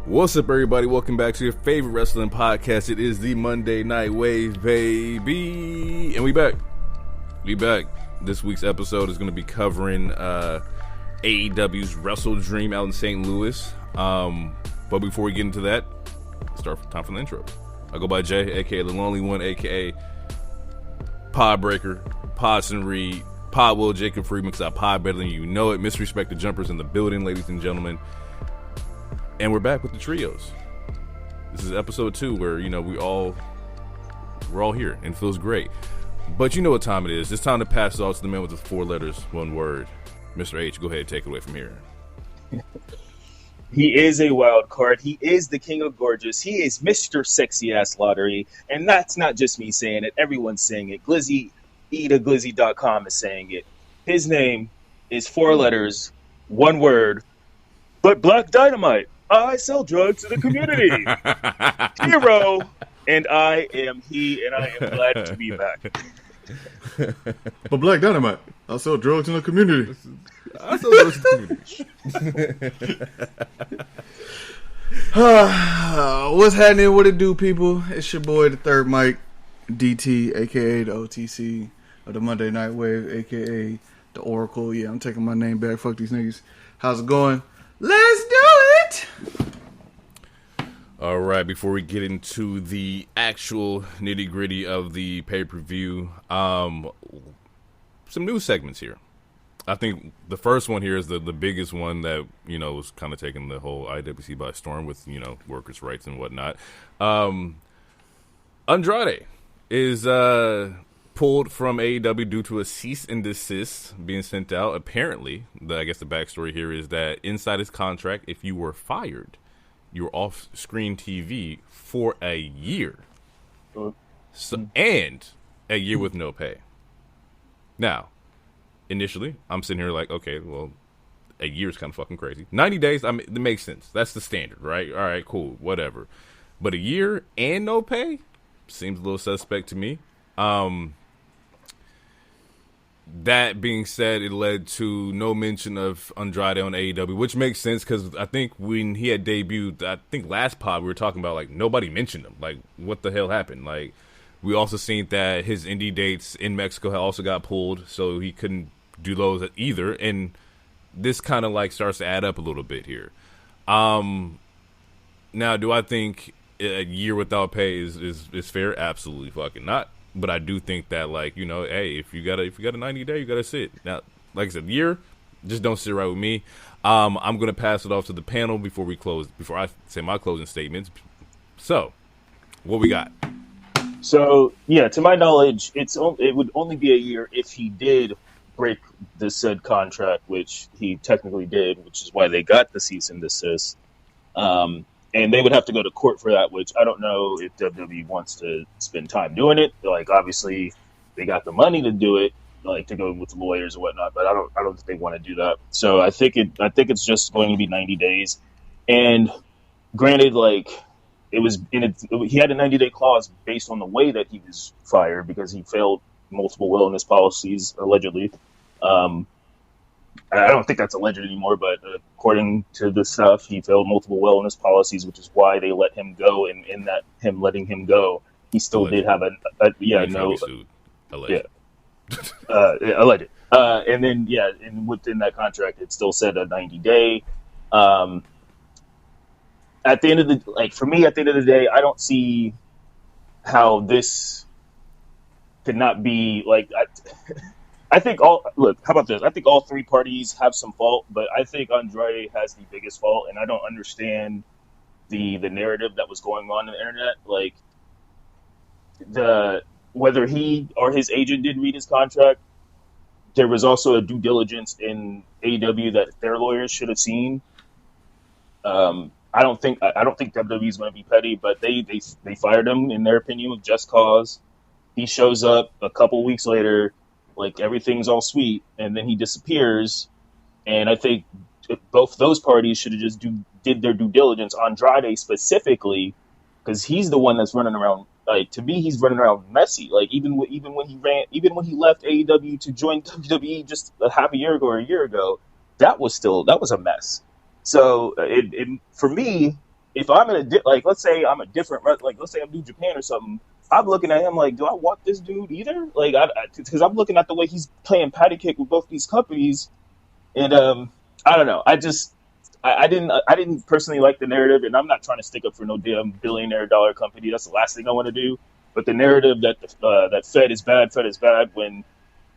What's up, everybody? Welcome back to your favorite wrestling podcast. It is the Monday Night Wave, baby. And we back. This week's episode is going to be covering AEW's WrestleDream out in St. Louis. But before we get into that, time for the intro. I go by Jay, a.k.a. The Lonely One, a.k.a. Podbreaker, Podson Reed, Pod Will, Jacob Freeman, because I pod better than you know it. Misrespect the jumpers in the building, ladies and gentlemen. And we're back with the trios. This is episode 2 where, we're all here and it feels great. But you know what time it is. It's time to pass it off to the man with the 4 letters, 1 word. Mr. H, go ahead and take it away from here. He is a wild card. He is the king of gorgeous. He is Mr. Sexy Ass Lottery. And that's not just me saying it. Everyone's saying it. Glizzy, edaglizzy.com is saying it. His name is 4 letters, 1 word, but Black Dynamite. I sell drugs to the community. Hero, and I am he, and I am glad to be back. But Black Dynamite, I sell drugs in the community. I sell drugs in the community. What's happening? What it do, people? It's your boy, the third Mike, DT, a.k.a. the OTC of the Monday Night Wave, a.k.a. the Oracle. Yeah, I'm taking my name back. Fuck these niggas. How's it going? Let's do it! All right, before we get into the actual nitty-gritty of the pay-per-view, some news segments here. I think the first one here is the biggest one that, was kind of taking the whole IWC by storm with, workers' rights and whatnot. Andrade is pulled from AEW due to a cease and desist being sent out. Apparently, I guess the backstory here is that inside his contract, if you were fired, you were off screen TV for a year. And a year with no pay. Now, initially, I'm sitting here like, okay, well, a year is kind of fucking crazy. 90 days, it makes sense. That's the standard, right? All right, cool, whatever. But a year and no pay seems a little suspect to me. That being said, it led to no mention of Andrade on AEW, which makes sense because I think when he had debuted, I think last pod we were talking about, like, nobody mentioned him. Like, what the hell happened? Like, we also seen that his indie dates in Mexico had also got pulled, so he couldn't do those either. And this kind of, like, starts to add up a little bit here. Now, do I think a year without pay is fair? Absolutely fucking not. But I do think that, like, hey, if you got a 90-day, you gotta sit. Now, like I said, year, just don't sit right with me. I'm gonna pass it off to the panel before I say my closing statements. So, what we got? So, yeah, to my knowledge, it would only be a year if he did break the said contract, which he technically did, which is why they got the cease and desist. And they would have to go to court for that, which I don't know if WWE wants to spend time doing it. Like, obviously, they got the money to do it, like to go with lawyers and whatnot. But I don't think they want to do that. So I think it's just going to be 90 days. And granted, like he had a 90-day clause based on the way that he was fired because he failed multiple wellness policies allegedly. I don't think that's alleged anymore, but according to the stuff, he failed multiple wellness policies, which is why they let him go. And in that him letting him go, he still did have alleged. Alleged. And then and within that contract, it still said a 90-day. At the end of the day, I don't see how this could not be like. I think how about this? I think all 3 parties have some fault, but I think Andrade has the biggest fault, and I don't understand the narrative that was going on the internet. Like, whether he or his agent did read his contract, there was also a due diligence in AEW that their lawyers should have seen. I don't think WWE is going to be petty, but they fired him, in their opinion, with just cause. He shows up a couple weeks later, like everything's all sweet, and then he disappears. And I think both those parties should have just did their due diligence. Andrade specifically, because he's the one that's running around. Like, to me, he's running around messy. Like, even when he left AEW to join WWE just a half a year ago, that was a mess. So for me, if I'm in like, let's say I'm a different, like, let's say I'm New Japan or something. I'm looking at him like, do I want this dude either? Like, because I'm looking at the way he's playing patty cake with both these companies, and I don't know. I didn't personally like the narrative, and I'm not trying to stick up for no damn billionaire dollar company. That's the last thing I want to do. But the narrative that that Fed is bad when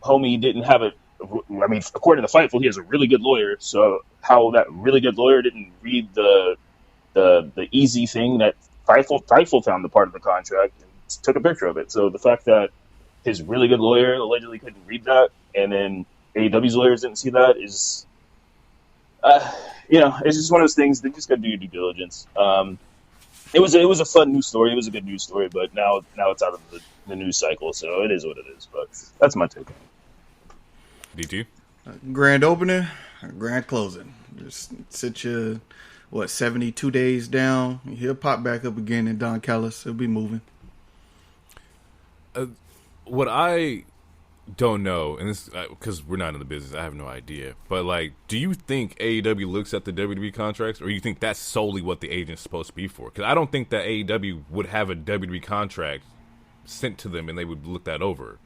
homie didn't have a. I mean, according to Fightful, he has a really good lawyer. So how that really good lawyer didn't read the easy thing that Fightful found the part of the contract and took a picture of it. So the fact that his really good lawyer allegedly couldn't read that, and then AEW's lawyers didn't see that is, it's just one of those things. They just got to do your due diligence. It was a fun news story. It was a good news story, but now it's out of the news cycle, so it is what it is. But that's my take on it. DT? Grand opening, grand closing. Just sit your 72 days down. He'll pop back up again in Don Callis. He'll be moving. What I don't know, and this because we're not in the business, I have no idea. But like, do you think AEW looks at the WWE contracts, or you think that's solely what the agent's supposed to be for? Because I don't think that AEW would have a WWE contract sent to them and they would look that over.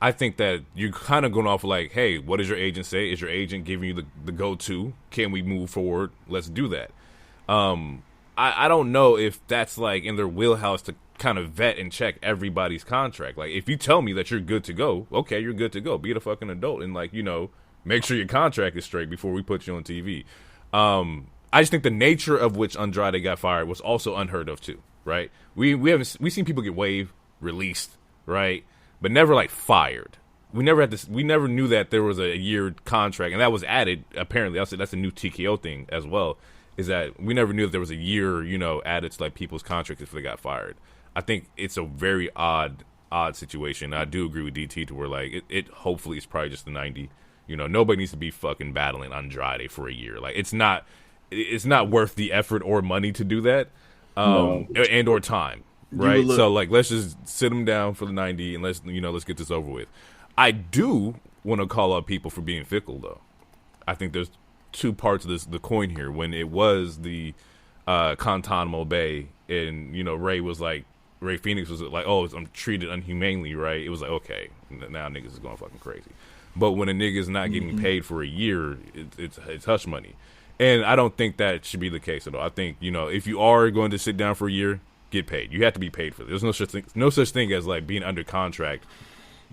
I think that you're kind of going off like, hey, what does your agent say? Is your agent giving you the go-to? Can we move forward? Let's do that. I don't know if that's like in their wheelhouse to kind of vet and check everybody's contract. Like, if you tell me that you're good to go, okay, you're good to go. Be a fucking adult and, like, make sure your contract is straight before we put you on TV. I just think the nature of which Andrade got fired was also unheard of too, right? We've seen people get waived, released, right? But never like fired. We never had this. We never knew that there was a year contract, and that was added. Apparently, that's a new TKO thing as well. Is that we never knew that there was a year, added to like people's contracts if they got fired. I think it's a very odd situation. I do agree with DT to where like it hopefully it's probably just the 90. Nobody needs to be fucking battling Andrade for a year. Like it's not worth the effort or money to do that, and or time. Right, so like let's just sit him down for the 90 and let's get this over with. I do want to call out people for being fickle though. I think there's two parts of the coin here. When it was the Guantanamo Bay and Ray Phoenix was like, oh, I'm treated unhumanely, right? It was like, okay, now niggas is going fucking crazy. But when a nigga's not getting paid for a year, it's hush money, and I don't think that should be the case at all. I think if you are going to sit down for a year, get paid. You have to be paid for this. There's no such thing as like being under contract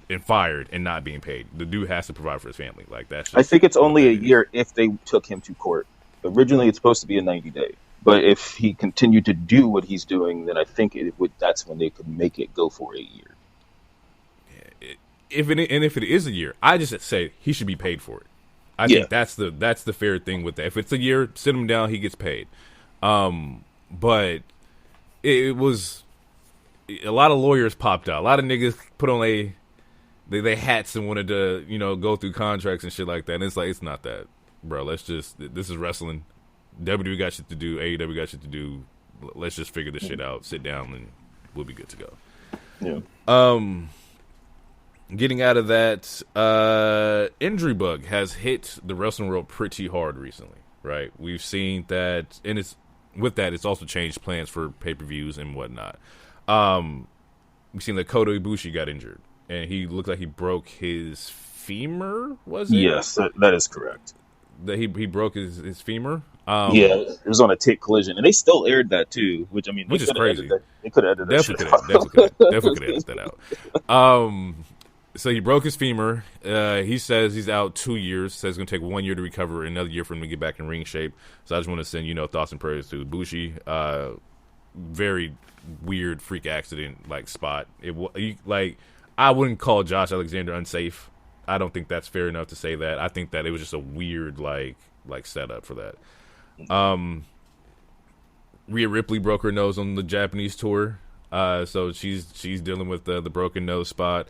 and fired and not being paid. The dude has to provide for his family. Like that's. I think it's only a year if they took him to court. Originally, it's supposed to be a 90-day. But if he continued to do what he's doing, then I think that's when they could make it go for a year. Yeah, if it is a year, I just say he should be paid for it. I think that's the fair thing with that. If it's a year, sit him down, he gets paid. But it was a lot of lawyers popped out. A lot of niggas put on they hats and wanted to go through contracts and shit like that. And it's like it's not that, bro. This is wrestling. WWE got shit to do. AEW got shit to do. Let's just figure this shit out. Sit down and we'll be good to go. Yeah. Getting out of that, injury bug has hit the wrestling world pretty hard recently, right? We've seen that, and it's also changed plans for pay-per-views and whatnot. We've seen that Kota Ibushi got injured, and he looked like he broke his femur, was it? Yes, that is correct. That he broke his femur? It was on a tick collision, and they still aired that too, which is crazy. They could have edited that shit out. Definitely could have edited that out. So he broke his femur. He says he's out 2 years. Says it's going to take 1 year to recover, another year for him to get back in ring shape. So I just want to send, thoughts and prayers to Bushi. Very weird freak accident, spot. I wouldn't call Josh Alexander unsafe. I don't think that's fair enough to say that. I think that it was just a weird, setup for that. Rhea Ripley broke her nose on the Japanese tour. So she's dealing with the broken nose spot.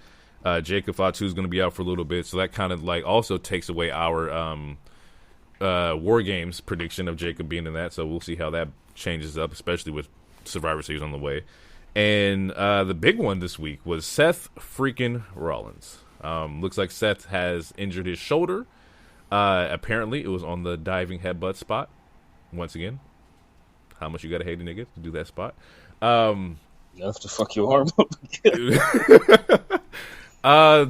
Jacob Fatu is going to be out for a little bit, so that kind of also takes away our War Games prediction of Jacob being in that. So we'll see how that changes up, especially with Survivor Series on the way. And the big one this week was Seth freaking Rollins. Looks like Seth has injured his shoulder. Apparently, it was on the diving headbutt spot. Once again, how much you gotta hate a nigga to do that spot. You have to fuck your arm up.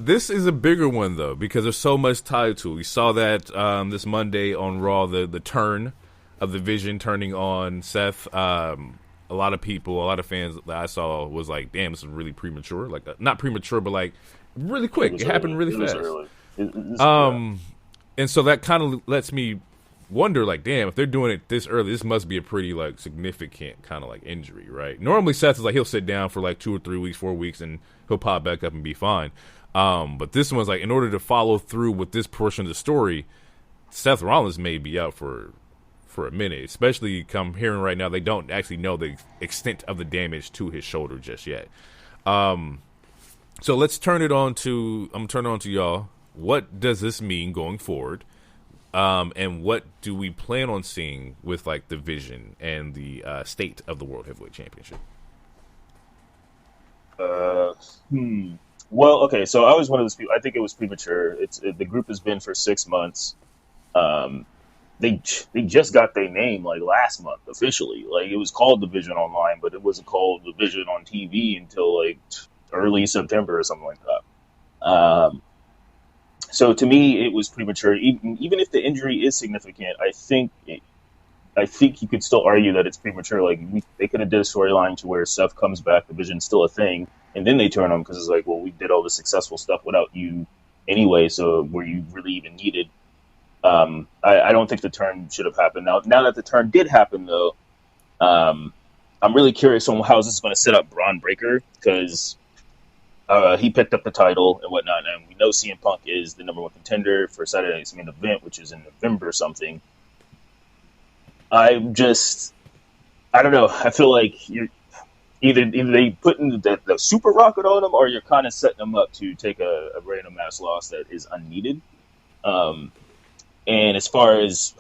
This is a bigger one though because there's so much tied to it. We saw that this Monday on Raw, the turn of the Vision turning on Seth. A lot of people, a lot of fans that I saw was like, "Damn, this is really premature." Like not premature, but like really quick. It happened really fast. And so that kind of lets me wonder, like, damn, if they're doing it this early, this must be a pretty like significant kind of like injury, right? Normally, Seth is like he'll sit down for like 2 or 3 weeks, 4 weeks, and he'll pop back up and be fine. But this one's like, in order to follow through with this portion of the story, Seth Rollins may be out for a minute. Especially come hearing right now, they don't actually know the extent of the damage to his shoulder just yet. So let's turn it on to y'all. What does this mean going forward? And what do we plan on seeing with like the Vision and the state of the World Heavyweight Championship? Well, okay, so I was one of those people. I think it was premature. The group has been for 6 months. They just got their name like last month officially. Like it was called the Vision Online, but it wasn't called the Vision on TV until like early September or something like that. So to me, it was premature. Even if the injury is significant, I think you could still argue that it's premature. Like they could have did a storyline to where Seth comes back, the Vision's still a thing, and then they turn him because it's like, well, we did all the successful stuff without you anyway. So were you really even needed? I don't think the turn should have happened. Now that the turn did happen, though, I'm really curious on how this is going to set up Braun Breaker because he picked up the title and whatnot, and we know CM Punk is the number one contender for Saturday Night's Main Event, which is in November or something. I don't know. I feel like you're either they putting the super rocket on him, or you're kind of setting him up to take a random ass loss that is unneeded. And as far as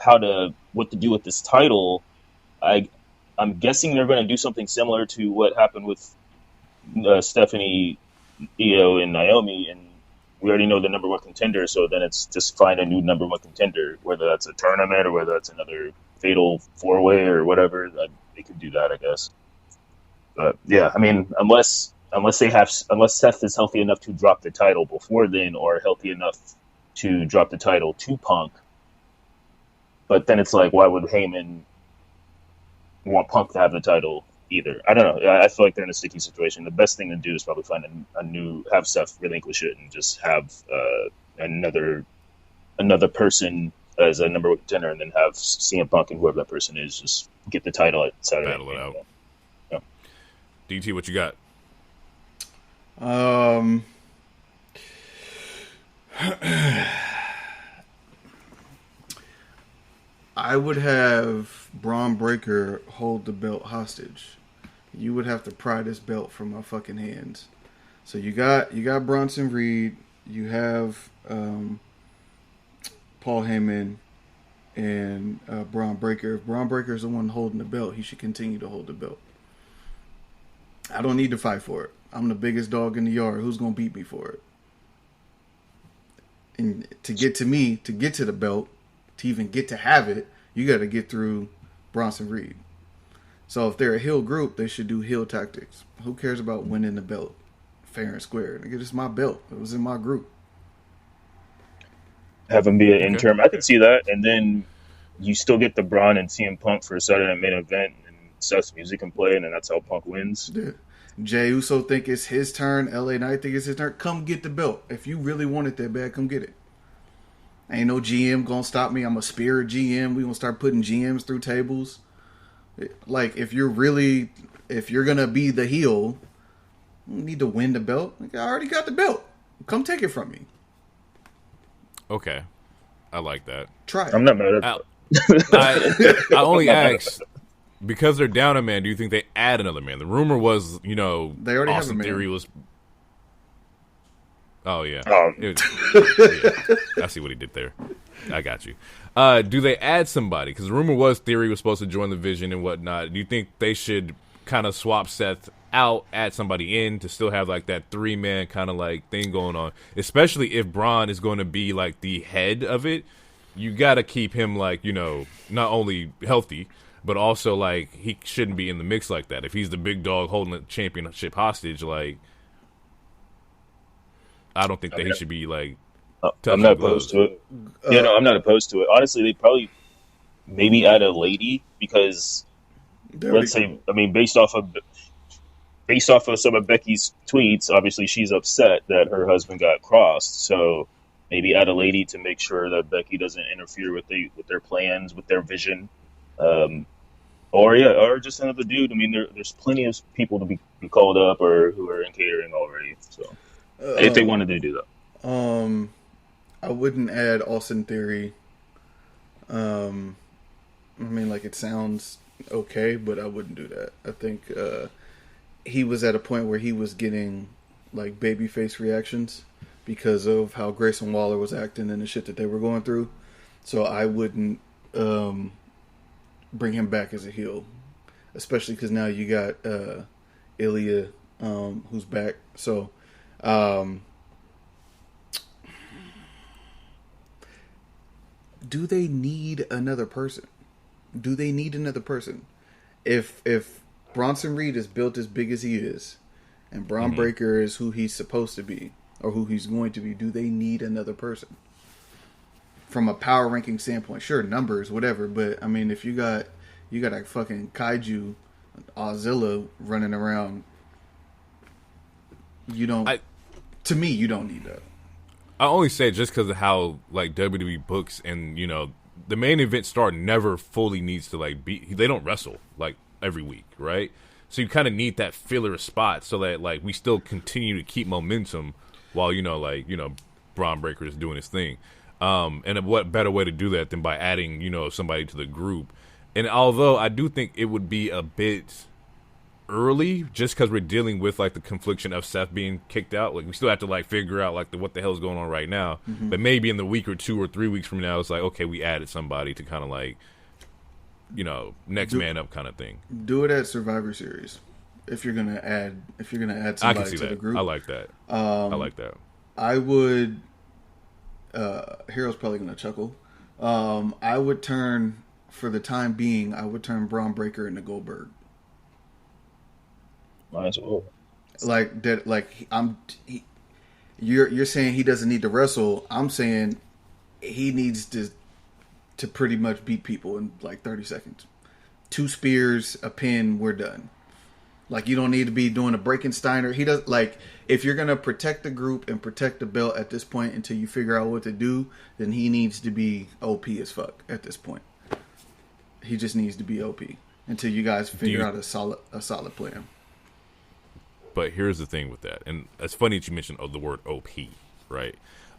what to do with this title, I'm guessing they're going to do something similar to what happened with Stephanie, Io, and Naomi, and we already know the number one contender, so then it's just find a new number one contender, whether that's a tournament or whether that's another fatal 4-way or whatever. They could do that, I guess. But yeah, I mean, unless Seth is healthy enough to drop the title before then, or healthy enough to drop the title to Punk. But then it's like, why would Heyman want Punk to have the title either? I don't know. I feel like they're in a sticky situation. The best thing to do is probably find have Seth relinquish it and just have another person as a number one contender, and then have CM Punk and whoever that person is just get the title at Saturday. Battle it out. Yeah. DT, what you got? I would have Braun Breaker hold the belt hostage. You would have to pry this belt from my fucking hands. So you got Bronson Reed, you have Paul Heyman, and Braun Breaker. If Braun Breaker is the one holding the belt, he should continue to hold the belt. I don't need to fight for it. I'm the biggest dog in the yard. Who's gonna beat me for it? And to get to the belt, to even get to have it, you got to get through Bronson Reed. So if they're a heel group, they should do heel tactics. Who cares about winning the belt fair and square? Nigga, this is my belt. It was in my group. Have him be an interim. I can see that. And then you still get the Braun and CM Punk for a Saturday Night Main Event, and Seth's music can play, and then that's how Punk wins. Yeah. Jay Uso think it's his turn. LA Knight think it's his turn. Come get the belt. If you really want it that bad, come get it. Ain't no GM gonna stop me. I'm a spirit GM. We gonna start putting GMs through tables. Like, if you're gonna be the heel, you don't need to win the belt. Like, I already got the belt. Come take it from me. Okay, I like that. Try it. I'm not mad at that. I only asked because they're down a man. Do you think they add another man? The rumor was, they already Austin have a man. Theory was. Oh yeah. Yeah. I see what he did there. I got you. Do they add somebody? Because the rumor was Theory was supposed to join the Vision and whatnot. Do you think they should kind of swap Seth out, add somebody in to still have like that 3-man kind of like thing going on? Especially if Braun is going to be like the head of it, you got to keep him like not only healthy, but also like he shouldn't be in the mix like that. If he's the big dog holding the championship hostage, like I don't think I that mean, he should be like I'm touching not gloves. opposed to it. Yeah, no, I'm not opposed to it. Honestly, they probably maybe add a lady because let's say, I mean, based off of some of Becky's tweets, obviously she's upset that her husband got crossed. So maybe add a lady to make sure that Becky doesn't interfere with their plans, with their vision. Um, or just another dude. I mean, there's plenty of people to be called up or who are in catering already. So if they wanted to do that, I wouldn't add Austin Theory. I mean, like, it sounds okay, but I wouldn't do that. I think he was at a point where he was getting like babyface reactions because of how Grayson Waller was acting and the shit that they were going through. So I wouldn't bring him back as a heel, especially because now you got Ilya, who's back. So do they need another person? Do they need another person? If Bronson Reed is built as big as he is, and Braun Breaker is who he's supposed to be or who he's going to be, do they need another person? From a power ranking standpoint, sure, numbers, whatever, but I mean, if you got a fucking kaiju Ozilla running around, you don't. To me, you don't need that. I only say it just because of how like WWE books, and you know the main event star never fully needs to like be. They don't wrestle like every week, right? So you kind of need that filler spot so that like we still continue to keep momentum while Braun Breaker is doing his thing. And what better way to do that than by adding somebody to the group? And although I do think it would be a bit early, just because we're dealing with like the confliction of Seth being kicked out, like we still have to like figure out like what the hell's going on right now. But maybe in the week or 2 or 3 weeks from now, it's like, okay, we added somebody to kind of like next man up kind of thing. Do it at Survivor Series if you're gonna add somebody to the group. I like that. I like that. I would. Hero's probably gonna chuckle. I would turn, for the time being, Braun Breaker into Goldberg. Might as well. Like that. Like you're saying he doesn't need to wrestle. I'm saying he needs to pretty much beat people in like 30 seconds. 2 spears, a pin, we're done. Like, you don't need to be doing a Breakensteiner. He does, like, if you're gonna protect the group and protect the belt at this point until you figure out what to do, then he needs to be OP as fuck at this point. He just needs to be OP until you guys figure out a solid plan. But here's the thing with that, and it's funny that you mentioned the word OP, right?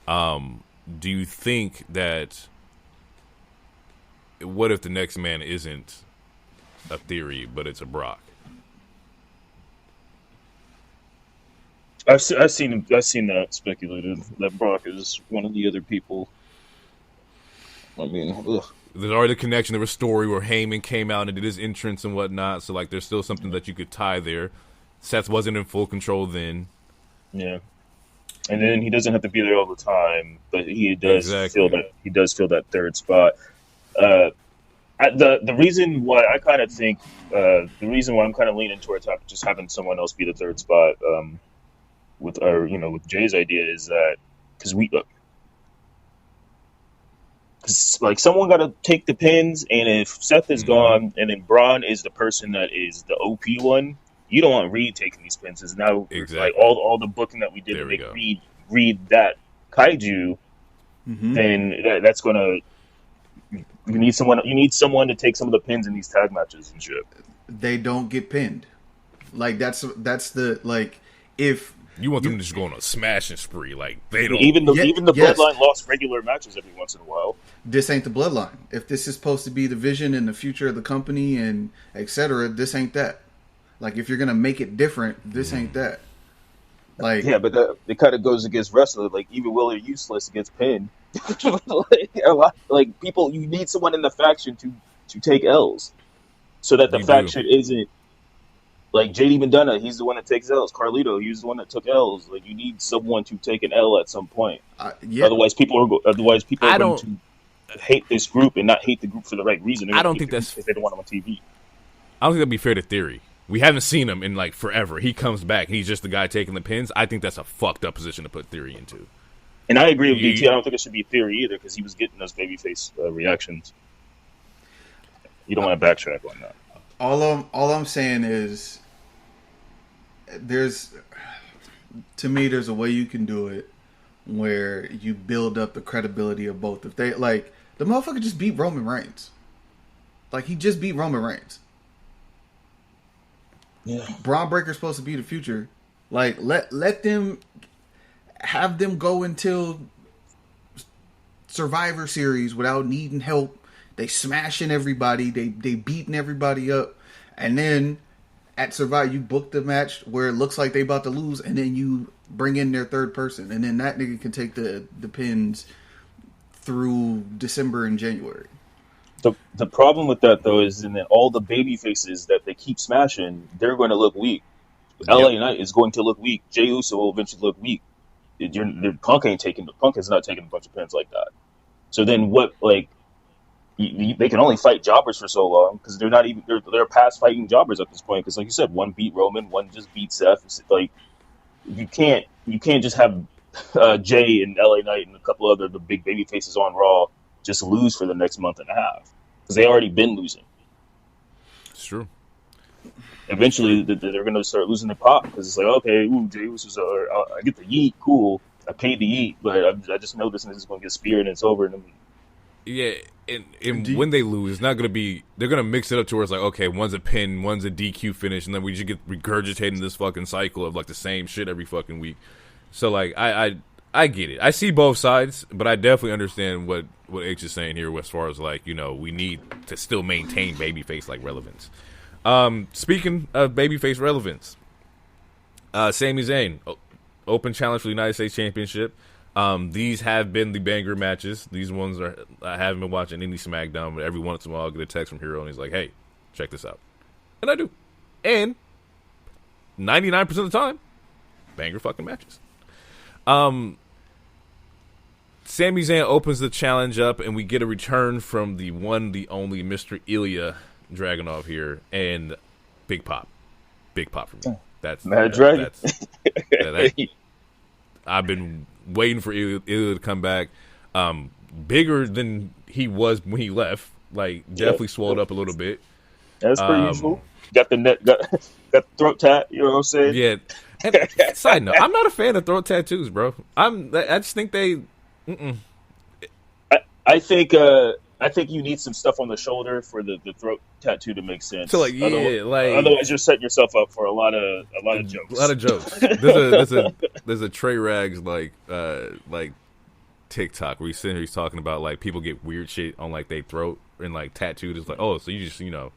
Do you think that what if the next man isn't a Theory, but it's a Brock? I've seen that speculated that Brock is one of the other people. I mean, ugh. There's already a connection. There was a story where Heyman came out and did his entrance and whatnot. So like, there's still something that you could tie there. Seth wasn't in full control then. Yeah, and then he doesn't have to be there all the time, but he does feel that third spot. The reason why I kind of think the reason why I'm kind of leaning towards just having someone else be the third spot. With Jay's idea is that because like someone got to take the pins, and if Seth is gone, and then Braun is the person that is the OP one, you don't want Reed taking these pins. Is now like all the booking that we did to make Reed that kaiju, then that's gonna you need someone to take some of the pins in these tag matches and shit. They don't get pinned. Like that's the like if. You want them to just go on a smashing spree, like they don't. Even the Bloodline lost regular matches every once in a while. This ain't the Bloodline. If this is supposed to be the vision and the future of the company and etc., this ain't that. Like if you're gonna make it different, this ain't that. Like but it kind of goes against wrestling. Like even Will or Useless gets pinned. like people, you need someone in the faction to take L's, so that the faction isn't. Like JD McDonough, he's the one that takes L's. Carlito, he's the one that took L's. Like you need someone to take an L at some point. Otherwise, people are going to. hate this group and not hate the group for the right reason. I don't think that's because they don't want them on TV. I don't think that'd be fair to Theory. We haven't seen him in like forever. He comes back and he's just the guy taking the pins. I think that's a fucked up position to put Theory into. And I agree with DT. I don't think it should be Theory either because he was getting those babyface reactions. You don't want to backtrack on that. All I'm saying is, to me, there's a way you can do it where you build up the credibility of both. If they like, the motherfucker just beat Roman Reigns. Like, he just beat Roman Reigns. Yeah. Braun Breaker's supposed to be the future. Like, let them have them go until Survivor Series without needing help. They smashing everybody. They beating everybody up. And then at Survivor, you book the match where it looks like they about to lose, and then you bring in their third person, and then that nigga can take the pins through December and January. The problem with that though is in that all the baby faces that they keep smashing, they're going to look weak. LA Knight is going to look weak. Jey Uso will eventually look weak. Punk is not taking a bunch of pins like that. So then what? Like they can only fight jobbers for so long because they're past fighting jobbers at this point. Because like you said, one beat Roman, one just beat Seth. It's like you can't just have Jay and LA Knight and a couple other the big baby faces on Raw just lose for the next month and a half because they already been losing. It's true. Eventually, they're going to start losing their pop because it's like, okay, Jey Uso's I get the yeet, cool. I paid the yeet, but I just know this is going to get speared and it's over. And yeah, and when they lose, it's not going to be. They're going to mix it up to where it's like, okay, one's a pin, one's a DQ finish, and then we just get regurgitating this fucking cycle of like the same shit every fucking week. So like, I get it. I see both sides, but I definitely understand what H is saying here as far as like, you know, we need to still maintain babyface like relevance. Speaking of babyface relevance, Sami Zayn, open challenge for the United States Championship. These have been the banger matches. These ones I haven't been watching any SmackDown, but every once in a while I'll get a text from Hero and he's like, hey, check this out. And I do. And 99% of the time, banger fucking matches. Sami Zayn opens the challenge up, and we get a return from the one, the only Mr. Ilya Dragunov here, and big pop for me. That's Mad Dragon. I've been waiting for Ilya to come back. Bigger than he was when he left. Like definitely swelled up a little bit. That's pretty usual. Got the throat tat. You know what I'm saying? Yeah. And, side note, I'm not a fan of throat tattoos, bro. I just think they. I think you need some stuff on the shoulder for the throat tattoo to make sense. So otherwise you're setting yourself up for a lot of jokes. A lot of jokes. There's a Trey Rags like TikTok where he's talking about like people get weird shit on like their throat and like tattooed. It's like, oh, so you just you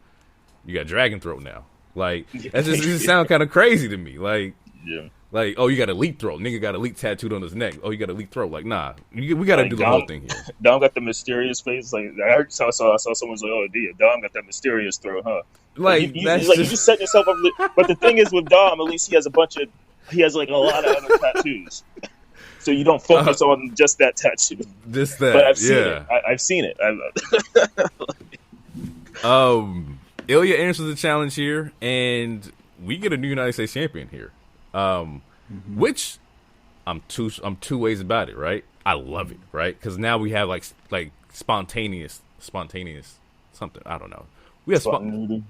got dragon throat now. Like that just sound kind of crazy to me. Like yeah. Like, oh, you got a leak throat. Nigga got a leak tattooed on his neck. Oh, you got a leak throat. Like, nah. We got to do the whole thing here. Dom got the mysterious face. Like, I saw someone's like, oh, Dom got that mysterious throat, huh? Like, you just setting yourself up. But the thing is with Dom, at least he has like a lot of other tattoos. So you don't focus on just that tattoo. Just that, but I've seen it. I've seen it. Ilya answers the challenge here, and we get a new United States champion here. Which I'm two ways about it, right? I love it, right? Because now we have like spontaneous something. I don't know. We have spontaneity.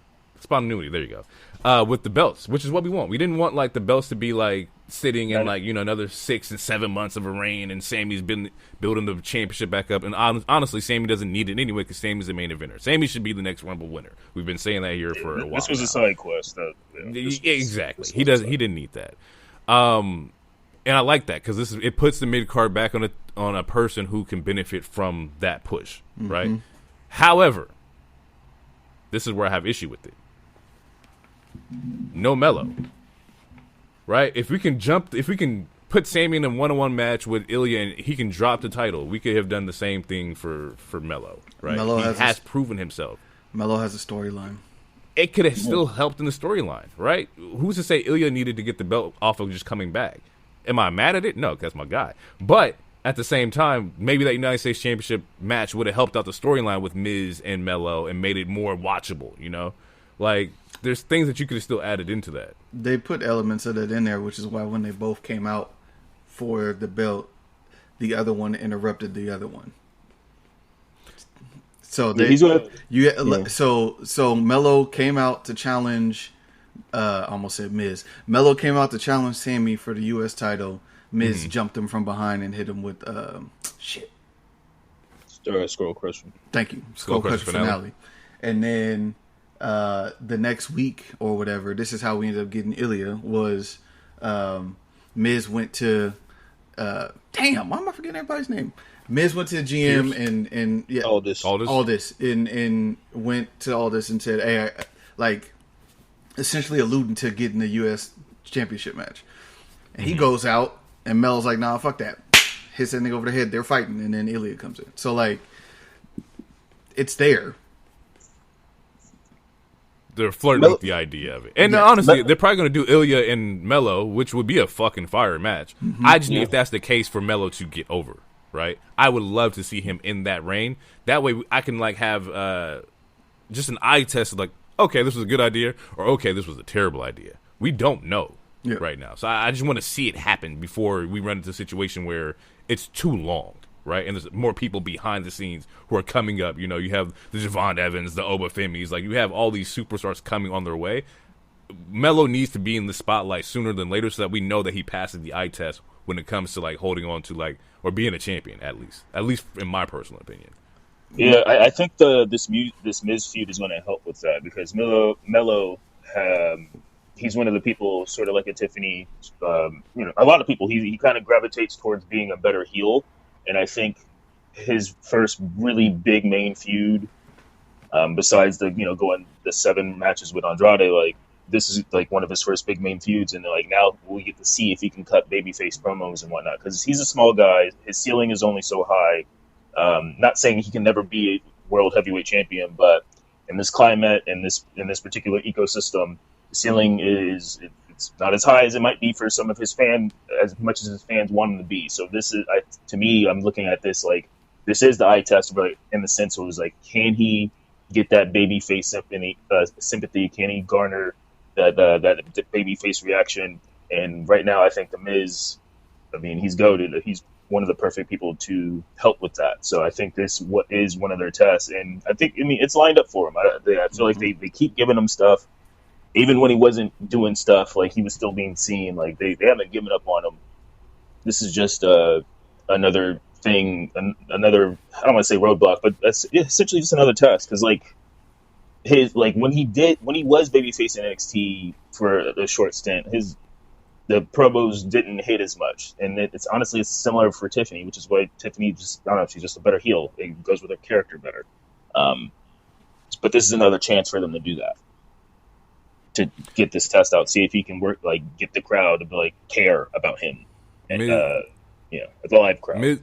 There you go. With the belts, which is what we want. We didn't want like the belts to be like sitting in like another 6 and 7 months of a reign, and Sammy's been building the championship back up. And honestly, Sammy doesn't need it anyway because Sammy's the main eventer. Sammy should be the next Rumble winner. We've been saying that here for a while. This was a side quest. Exactly. He didn't need that. And I like that because it puts the mid card back on a person who can benefit from that push, right? However, this is where I have issue with it. No Mello, right? If we can put Sammy in a 1-on-1 match with Ilya and he can drop the title, we could have done the same thing for Mello, right? Mello has proven himself. Mello has a storyline. It could have still helped in the storyline, right? Who's to say Ilya needed to get the belt off of just coming back? Am I mad at it? No, because that's my guy. But at the same time, maybe that United States Championship match would have helped out the storyline with Miz and Melo and made it more watchable, you know? Like, there's things that you could have still added into that. They put elements of that in there, which is why when they both came out for the belt, the other one interrupted the other one. So so Melo came out to challenge. I almost said Miz. Melo came out to challenge Sammy for the U.S. title. Miz jumped him from behind and hit him with Skull Crusher. Thank you, Skull Crusher finale. And then the next week or whatever, this is how we ended up getting Ilya. Was Miz went to damn, why am I forgetting everybody's name? Miz went to the GM and yeah, Aldis and went to Aldis and said, "Hey, essentially alluding to getting the U.S. Championship match." And he goes out, and Mel's like, "Nah, fuck that." Hits that nigga over the head. They're fighting, and then Ilya comes in. So like, it's there. They're flirting with the idea of it. And honestly, they're probably going to do Ilya and Melo, which would be a fucking fire match. I just need if that's the case for Melo to get over, right? I would love to see him in that reign. That way I can like have just an eye test of like, okay, this was a good idea, or okay, this was a terrible idea. We don't know right now. So I just want to see it happen before we run into a situation where it's too long. Right, and there's more people behind the scenes who are coming up. You know, you have the Javon Evans, the Obafimis, like you have all these superstars coming on their way. Melo needs to be in the spotlight sooner than later, so that we know that he passes the eye test when it comes to like holding on to like or being a champion at least in my personal opinion. Yeah, I think this Miz feud is going to help with that because Melo, he's one of the people sort of like a Tiffany. A lot of people he kind of gravitates towards being a better heel. And I think his first really big main feud, besides going the 7 matches with Andrade, like this is like one of his first big main feuds, and like now we get to see if he can cut babyface promos and whatnot because he's a small guy. His ceiling is only so high. Not saying he can never be a world heavyweight champion, but in this climate, in this particular ecosystem, the ceiling is. It's not as high as it might be for some of his as much as his fans want him to be. So this is, to me, I'm looking at this like this is the eye test, but in the sense it was like, can he get that baby face sympathy? Can he garner that baby face reaction? And right now, I think the Miz, I mean, he's goated. He's one of the perfect people to help with that. So I think this is one of their tests, and I mean, it's lined up for him. I feel like they keep giving him stuff. Even when he wasn't doing stuff, like he was still being seen. Like they haven't given up on him. This is just another thing, another, I don't want to say roadblock, but that's essentially just another test. Because like when he was babyface in NXT for a short stint, the promos didn't hit as much, and it's honestly similar for Tiffany, which is why Tiffany just, I don't know, she's just a better heel. It goes with her character better. But this is another chance for them to do that. To get this test out, see if he can work, like get the crowd to like care about him, and the live crowd.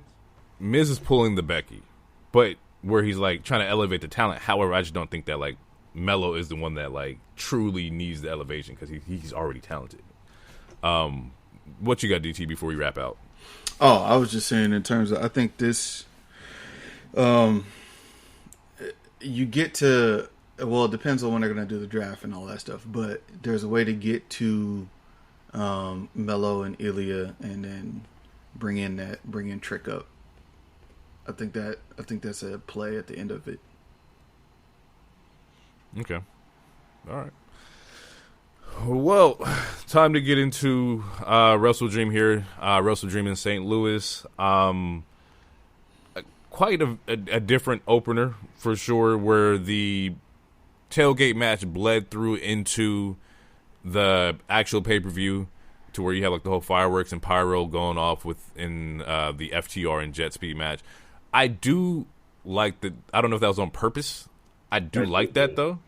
Miz is pulling the Becky, but where he's like trying to elevate the talent. However, I just don't think that like Melo is the one that like truly needs the elevation because he's already talented. What you got, DT? Before we wrap out? Oh, I was just saying in terms of I think this, you get to. Well, it depends on when they're going to do the draft and all that stuff. But there's a way to get to Melo and Ilya, and then bring in Trick up. I think that's a play at the end of it. Okay, all right. Well, time to get into WrestleDream here. WrestleDream in St. Louis. Quite a different opener for sure, where the tailgate match bled through into the actual pay-per-view to where you have like the whole fireworks and pyro going off within the FTR and Jet Speed match. I do like that. I don't know if that was on purpose. I do like that though.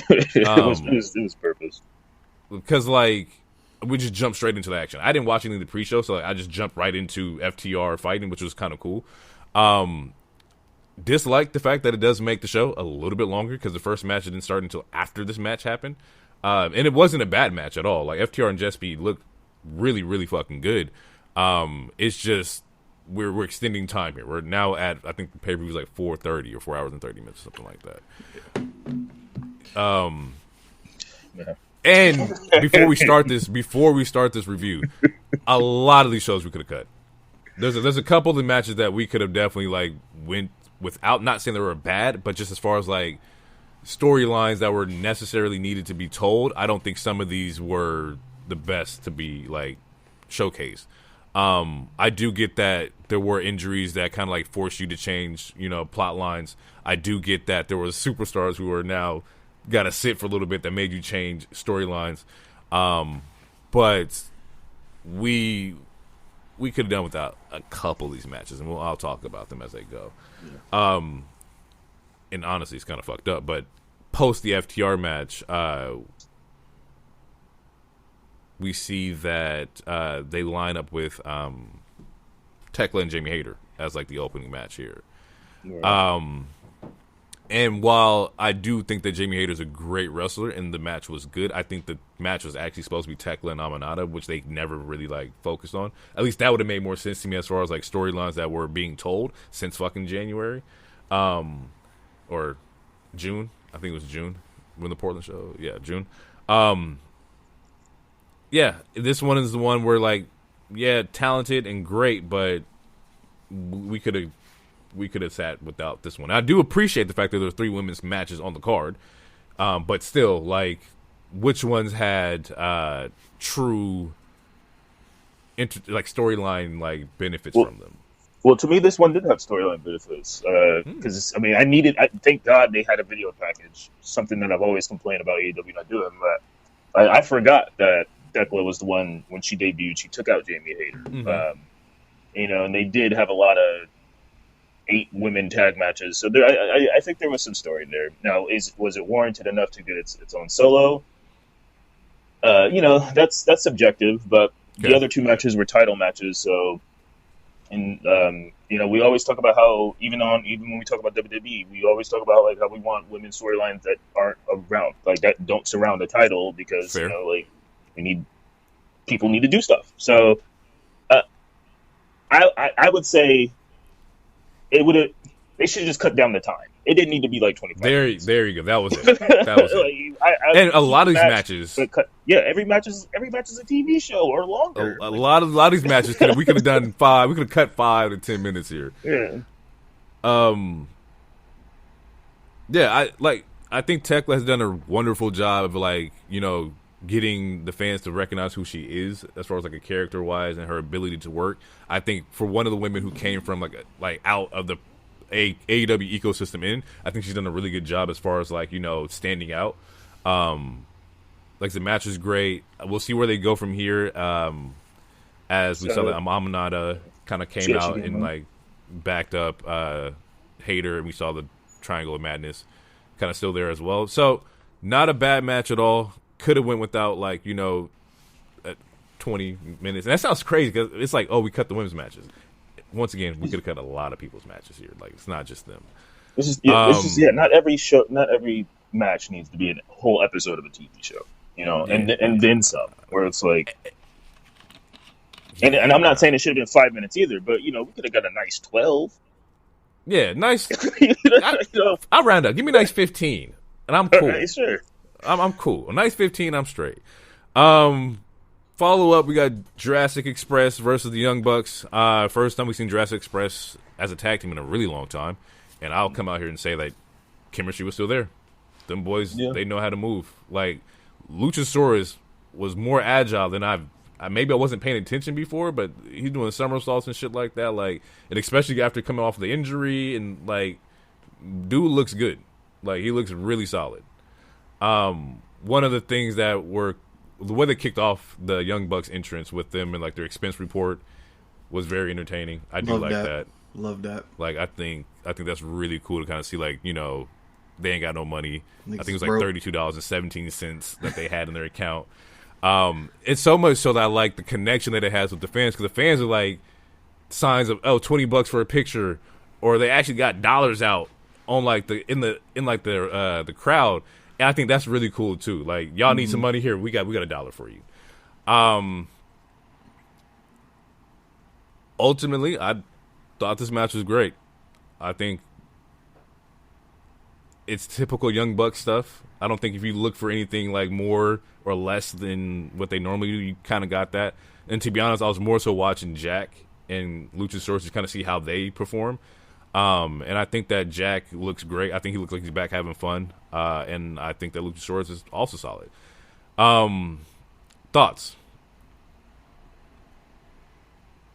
It was purpose. Because like we just jumped straight into the action. I didn't watch any of the pre-show, so like, I just jumped right into FTR fighting, which was kind of cool. Dislike the fact that it does make the show a little bit longer because the first match didn't start until after this match happened. And it wasn't a bad match at all. Like FTR and Jet Speed looked really, really fucking good. It's just we're extending time here. We're now at, I think the pay-per-view is like 4:30 or 4 hours and 30 minutes, something like that. Yeah. And before we start this review, a lot of these shows we could have cut. There's a couple of the matches that we could have definitely like went without, not saying they were bad, but just as far as like storylines that were necessarily needed to be told, I don't think some of these were the best to be like showcased. I do get that there were injuries that kind of like forced you to change, plot lines. I do get that there were superstars who are now got to sit for a little bit that made you change storylines. But we could have done without a couple of these matches, and I'll talk about them as they go. Yeah. And honestly, it's kind of fucked up. But post the FTR match, we see that they line up with Tekla and Jamie Hayter as like the opening match here. Yeah. And while I do think that Jamie Hayter's a great wrestler and the match was good, I think the match was actually supposed to be Tekla and Amanada, which they never really like focused on. At least that would have made more sense to me as far as like storylines that were being told since fucking January, or June. I think it was June when the Portland show. Yeah, June. Yeah, this one is the one where like, yeah, talented and great, but we could have sat without this one. I do appreciate the fact that there were 3 women's matches on the card, but still, like, which ones had true storyline like benefits from them? Well, to me, this one did have storyline benefits because thank God they had a video package. Something that I've always complained about AEW not doing, but I forgot that Tekla was the one when she debuted. She took out Jamie Hayter, and they did have a lot of 8 women tag matches. So I think there was some story there. Now, was it warranted enough to get its own solo? That's subjective, but the other 2 matches were title matches. So, and we always talk about how even when we talk about WWE, we always talk about like how we want women's storylines that aren't around, like that don't surround the title because people need to do stuff. So, I would say. They should have just cut down the time. It didn't need to be like 25 minutes. There you go. That was it. And a lot of these matches. Every match is a TV show or longer. A lot of these matches we could have done 5. We could have cut 5 to 10 minutes here. Yeah. Yeah. I think Tekla has done a wonderful job of getting the fans to recognize who she is as far as like a character wise and her ability to work. I think for one of the women who came from like out of the AEW ecosystem I think she's done a really good job as far as standing out. The match is great. We'll see where they go from here. As we saw that Amanada kind of came out and backed up Hayter, and we saw the Triangle of Madness kind of still there as well. So not a bad match at all. Could have went without 20 minutes. And that sounds crazy because it's like, oh, we cut the women's matches. Once again, we could have cut a lot of people's matches here. Like, it's not just them. Not every show, not every match needs to be a whole episode of a TV show, and then some. Where it's like, and I'm not saying it should have been 5 minutes either, but we could have got a nice 12. Yeah, nice. I'll round up. Give me a nice 15, and I'm cool. Right, sure. I'm cool. A nice 15, I'm straight. Follow up, we got Jurassic Express versus the Young Bucks. First time we've seen Jurassic Express as a tag team in a really long time. And I'll come out here and say that chemistry was still there. Them boys, They know how to move. Like, Luchasaurus was more agile than maybe I wasn't paying attention before, but he's doing somersaults and shit like that. Like, and especially after coming off the injury, and dude looks good. Like, he looks really solid. One of the things that were the way they kicked off the Young Bucks entrance with them and their expense report was very entertaining. I do like that. Love that. I think that's really cool to kind of see they ain't got no money. I think it was $32.17 that they had in their account. It's so much so that I like the connection that it has with the fans, because the fans are signs of $20 for a picture, or they actually got dollars out on the crowd. And I think that's really cool too. Y'all need some money here. We got $1 for you. Ultimately, thought this match was great. I think it's typical Young Bucks stuff. I don't think if you look for anything like more or less than what they normally do, you kind of got that. And to be honest, I was more so watching Jack and Luchasaurus to kind of see how they perform. And I think that Jack looks great. I think he looks like he's back having fun. And I think that Luchasaurus is also solid. Thoughts?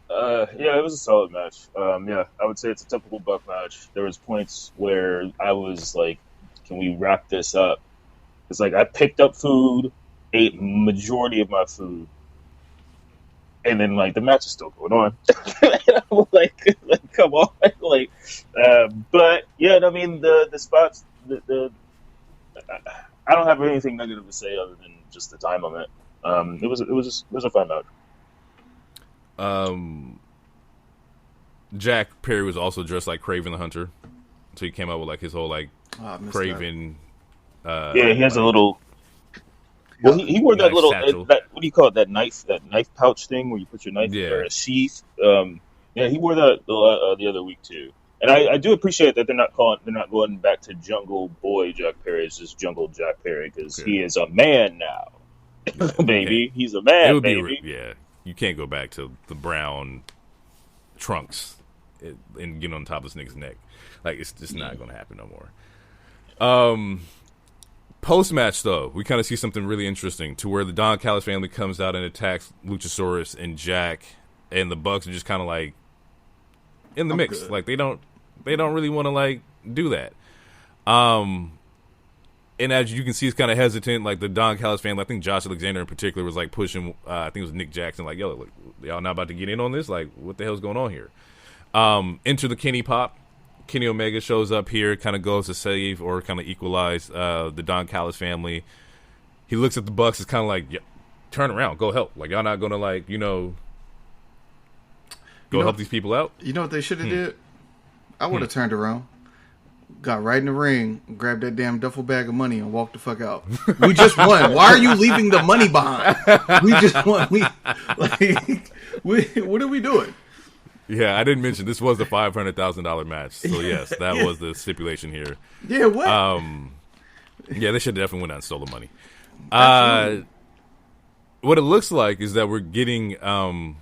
Yeah, it was a solid match. Yeah, I would say it's a typical Buck match. There was points where I was like, can we wrap this up? It's like I picked up food, ate majority of my food, and then like the match is still going on. I'm like, come on, like. But yeah, I mean the spots, I don't have anything negative to say other than just the time limit. It was a fun match. Jack Perry was also dressed like Kraven the Hunter, so he came out with like his whole like Kraven. Yeah, he has a little. Well, he wore that little that what do you call it? That knife pouch thing where you put your knife or a sheath. Yeah, he wore that the other week too. And I do appreciate that they're not going back to Jungle Boy Jack Perry. It's just Jungle Jack Perry because he is a man now, baby. He's a man, baby. You can't go back to the brown trunks and get on top of this nigga's neck. Like, it's just not going to happen no more. Post-match, though, we kind of see something really interesting to where the Don Callis family comes out and attacks Luchasaurus and Jack, and the Bucks are just kind of like in the mix. Good. Like, they don't really want to, like, do that. And as you can see, it's kind of hesitant. Like the Don Callis family, I think Josh Alexander in particular was like pushing. I think it was Nick Jackson. Like, yo, look, y'all not about to get in on this. Like, what the hell's going on here? Enter the Kenny Pop. Kenny Omega shows up here, kind of goes to save or kind of equalize the Don Callis family. He looks at the Bucks. It's kind of like, yeah, turn around, go help. Like, y'all not gonna like, go help these people out. You know what they should have did? I would have turned around. Got right in the ring, grabbed that damn duffel bag of money, and walked the fuck out. We just won. Why are you leaving the money behind? We just won. What are we doing? Yeah, I didn't mention this was the $500,000 match. So yes, that was the stipulation here. Yeah, what? Yeah, they should have definitely went out and stole the money. What it looks like is that we're getting a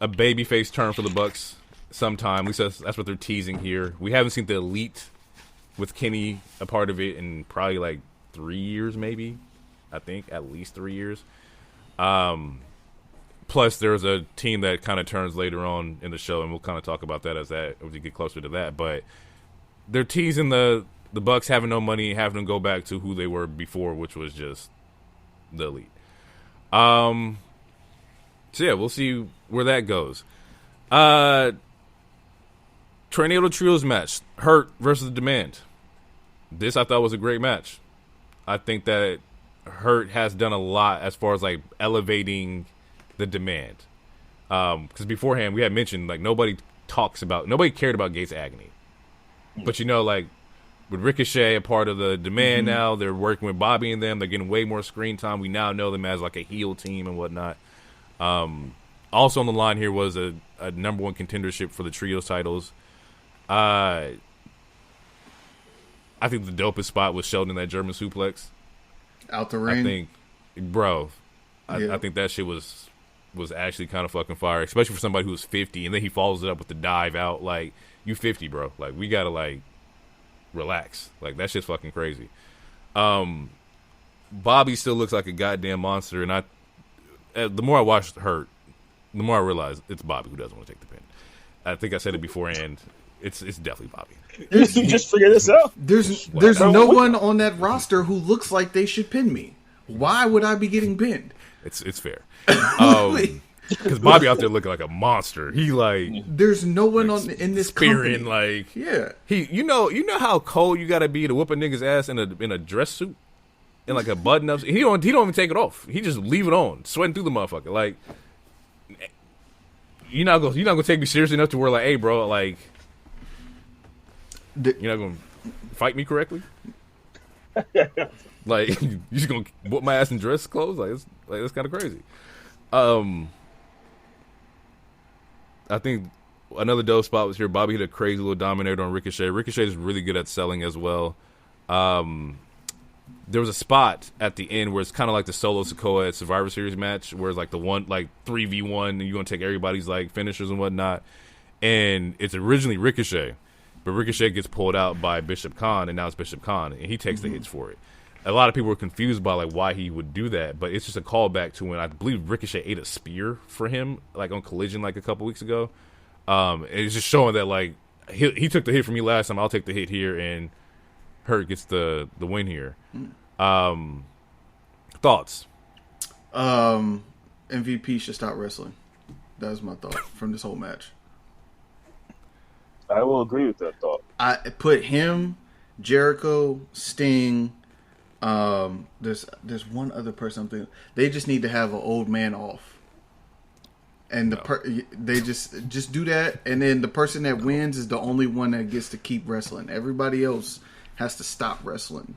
babyface turn for the Bucks sometime. At least that's what they're teasing here. We haven't seen the Elite with Kenny a part of it in probably like 3 years, maybe. I think at least 3 years. Plus, there's a team that kind of turns later on in the show, and we'll kind of talk about that as we get closer to that. But they're teasing the Bucks having no money, having to go back to who they were before, which was just the Elite. So yeah, we'll see where that goes. Tornado Trios match, Hurt versus Demand. This I thought was a great match. I think that Hurt has done a lot as far as like elevating the Demand. Because beforehand we had mentioned like nobody cared about Gates Agony. But like with Ricochet a part of the Demand now, they're working with Bobby and them, they're getting way more screen time. We now know them as like a heel team and whatnot. Also on the line here was a number one contendership for the Trios titles. I think the dopest spot was Sheldon in that German suplex. Out the ring. I think, bro, I think that shit was actually kind of fucking fire, especially for somebody who was 50, and then he follows it up with the dive out. Like, you 50, bro. Like, we gotta like relax. Like, that shit's fucking crazy. Bobby still looks like a goddamn monster, and the more I watched Hurt, the more I realized it's Bobby who doesn't want to take the pin. I think I said it beforehand. It's definitely Bobby. You just figure this out. There's no one on that roster who looks like they should pin me. Why would I be getting pinned? It's fair. Because Bobby out there looking like a monster. He like there's no one in this company. Like yeah. He you know how cold you gotta be to whoop a nigga's ass in a dress suit and like a button up. He don't even take it off. He just leave it on, sweating through the motherfucker. Like you're not gonna take me seriously enough to where like, hey bro, like you're not gonna fight me correctly. Like you just gonna whoop my ass in dress clothes? Like that's kind of crazy. I think another dope spot was here. Bobby hit a crazy little dominator on Ricochet. Ricochet is really good at selling as well. There was a spot at the end where it's kind of like the Solo Sikoa at Survivor Series match, where it's like the 3v1, and you're gonna take everybody's like finishers and whatnot. And it's originally Ricochet, but Ricochet gets pulled out by Bishop Khan, and now it's Bishop Khan, and he takes the hits for it. A lot of people were confused by like why he would do that, but it's just a callback to when I believe Ricochet ate a spear for him, like on Collision, like a couple weeks ago. It's just showing that like he took the hit from me last time, I'll take the hit here, and Hurt gets the win here. Thoughts? MVP should stop wrestling. That was my thought from this whole match. I will agree with that thought. I put him, Jericho, Sting. There's one other person I'm thinking. They just need to have an old man off, and they just do that, and then the person that wins is the only one that gets to keep wrestling. Everybody else has to stop wrestling.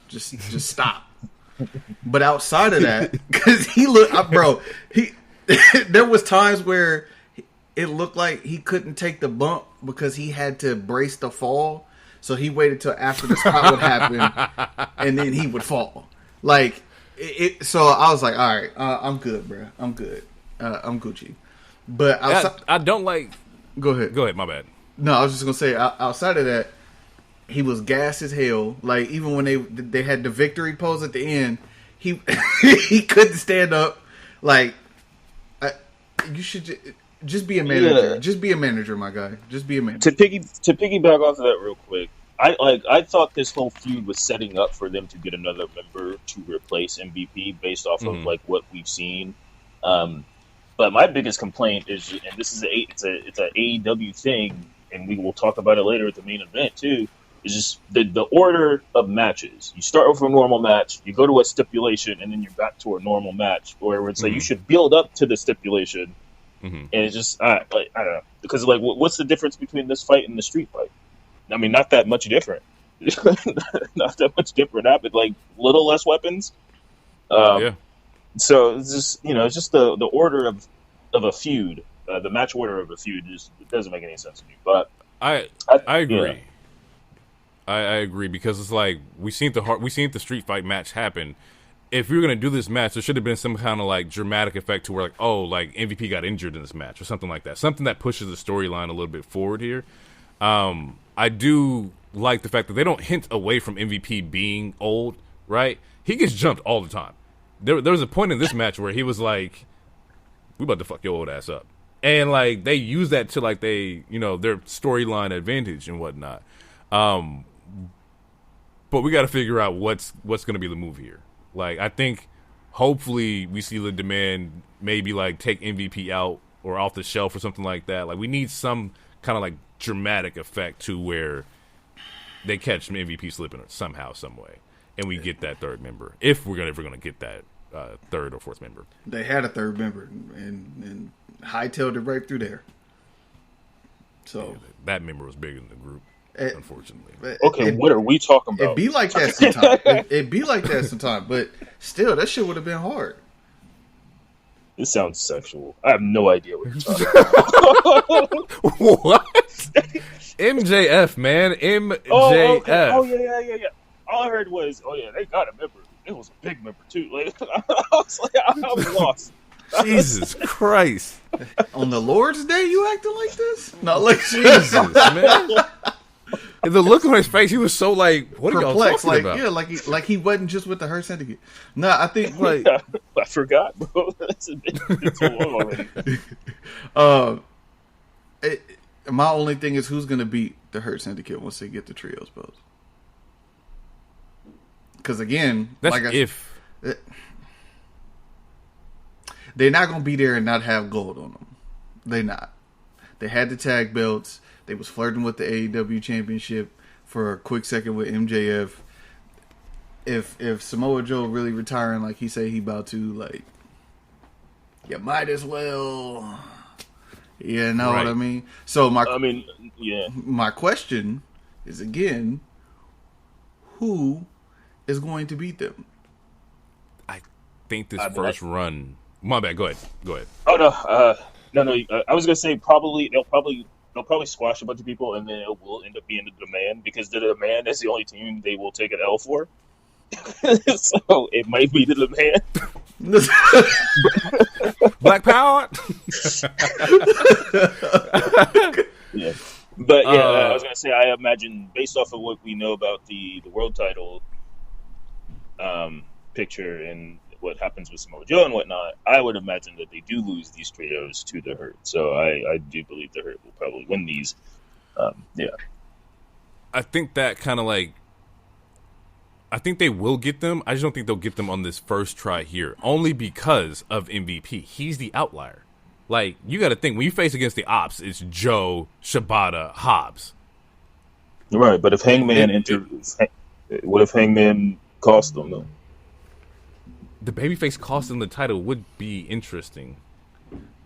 Just stop. But outside of that, because there was times where it looked like he couldn't take the bump because he had to brace the fall. So he waited till after the spot would happen, and then he would fall. Like so I was like, all right, I'm good, bro. I'm good. I'm Gucci. But I don't like. Go ahead. Go ahead. My bad. No, I was just gonna say outside of that, he was gassed as hell. Like even when they had the victory pose at the end, he he couldn't stand up. Like you should just be a manager. Yeah. Just be a manager, my guy. Just be a manager. To piggyback off of that real quick, I thought this whole feud was setting up for them to get another member to replace MVP based off of like what we've seen. But my biggest complaint is, and this is it's a AEW thing, and we will talk about it later at the main event too. Is just the order of matches. You start with a normal match, you go to a stipulation, and then you're back to a normal match. Where it's like you should build up to the stipulation. And it's just, I don't know. Because, like, what's the difference between this fight and the street fight? I mean, not that much different. Not that much different. Happened, like, little less weapons. Yeah. So, it's just, it's just the order of a feud. The match order of a feud just it doesn't make any sense to me. But I agree. Yeah. I agree, because it's like, we seen the street fight match happen. If we were going to do this match, there should have been some kind of like dramatic effect to where like, oh, like MVP got injured in this match or something like that. Something that pushes the storyline a little bit forward here. I do like the fact that they don't hint away from MVP being old, right? He gets jumped all the time. There was a point in this match where he was like, we about to fuck your old ass up. And like they use that to like their storyline advantage and whatnot. But we got to figure out what's going to be the move here. Like, I think hopefully we see the demand maybe like take MVP out or off the shelf or something like that. Like, we need some kind of like dramatic effect to where they catch MVP slipping somehow, some way, and we get that third member if we're gonna get that third or fourth member. They had a third member and hightailed it right through there. So yeah, that member was bigger than the group. Unfortunately. Okay, what are we talking about? It'd be like that sometimes. It'd be like that sometimes, but still, that shit would have been hard. This sounds sexual. I have no idea what you're talking about. What? MJF, man. MJF. Oh, okay. Oh, yeah. All I heard was, they got a member. It was a big member, too. Like, I was lost. Jesus Christ. On the Lord's Day, you acting like this? Not like Jesus, man. The look on his face, he was so like, what are y'all talking about? Yeah, like he wasn't just with the Hurt Syndicate. No, I think like I forgot, bro. That's a bit too long already. My only thing is who's gonna beat the Hurt Syndicate once they get the trios belts. Because again, that's like they're not gonna be there and not have gold on them. They not. They had the tag belts. They was flirting with the AEW championship for a quick second with MJF. If Samoa Joe really retiring like he say he about to, like, you might as well. You know what I mean? So my question is again, who is going to beat them? I think this first run. My bad. Go ahead. Oh no. No, no. I was gonna say they'll probably squash a bunch of people, and then it will end up being the demand because the demand is the only team they will take an L for. So it might be the demand. Black Power. Yeah, but yeah, I was gonna say I imagine based off of what we know about the world title picture and what happens with Samoa Joe and whatnot, I would imagine that they do lose these trios to the Hurt. So I do believe the Hurt will probably win these. Yeah, I think that kind of like. I think they will get them. I just don't think they'll get them on this first try here, only because of MVP. He's the outlier. Like, you got to think, when you face against the Ops, it's Joe, Shibata, Hobbs. right. But if Hangman enters, what if Hangman cost them though? The babyface costing the title would be interesting,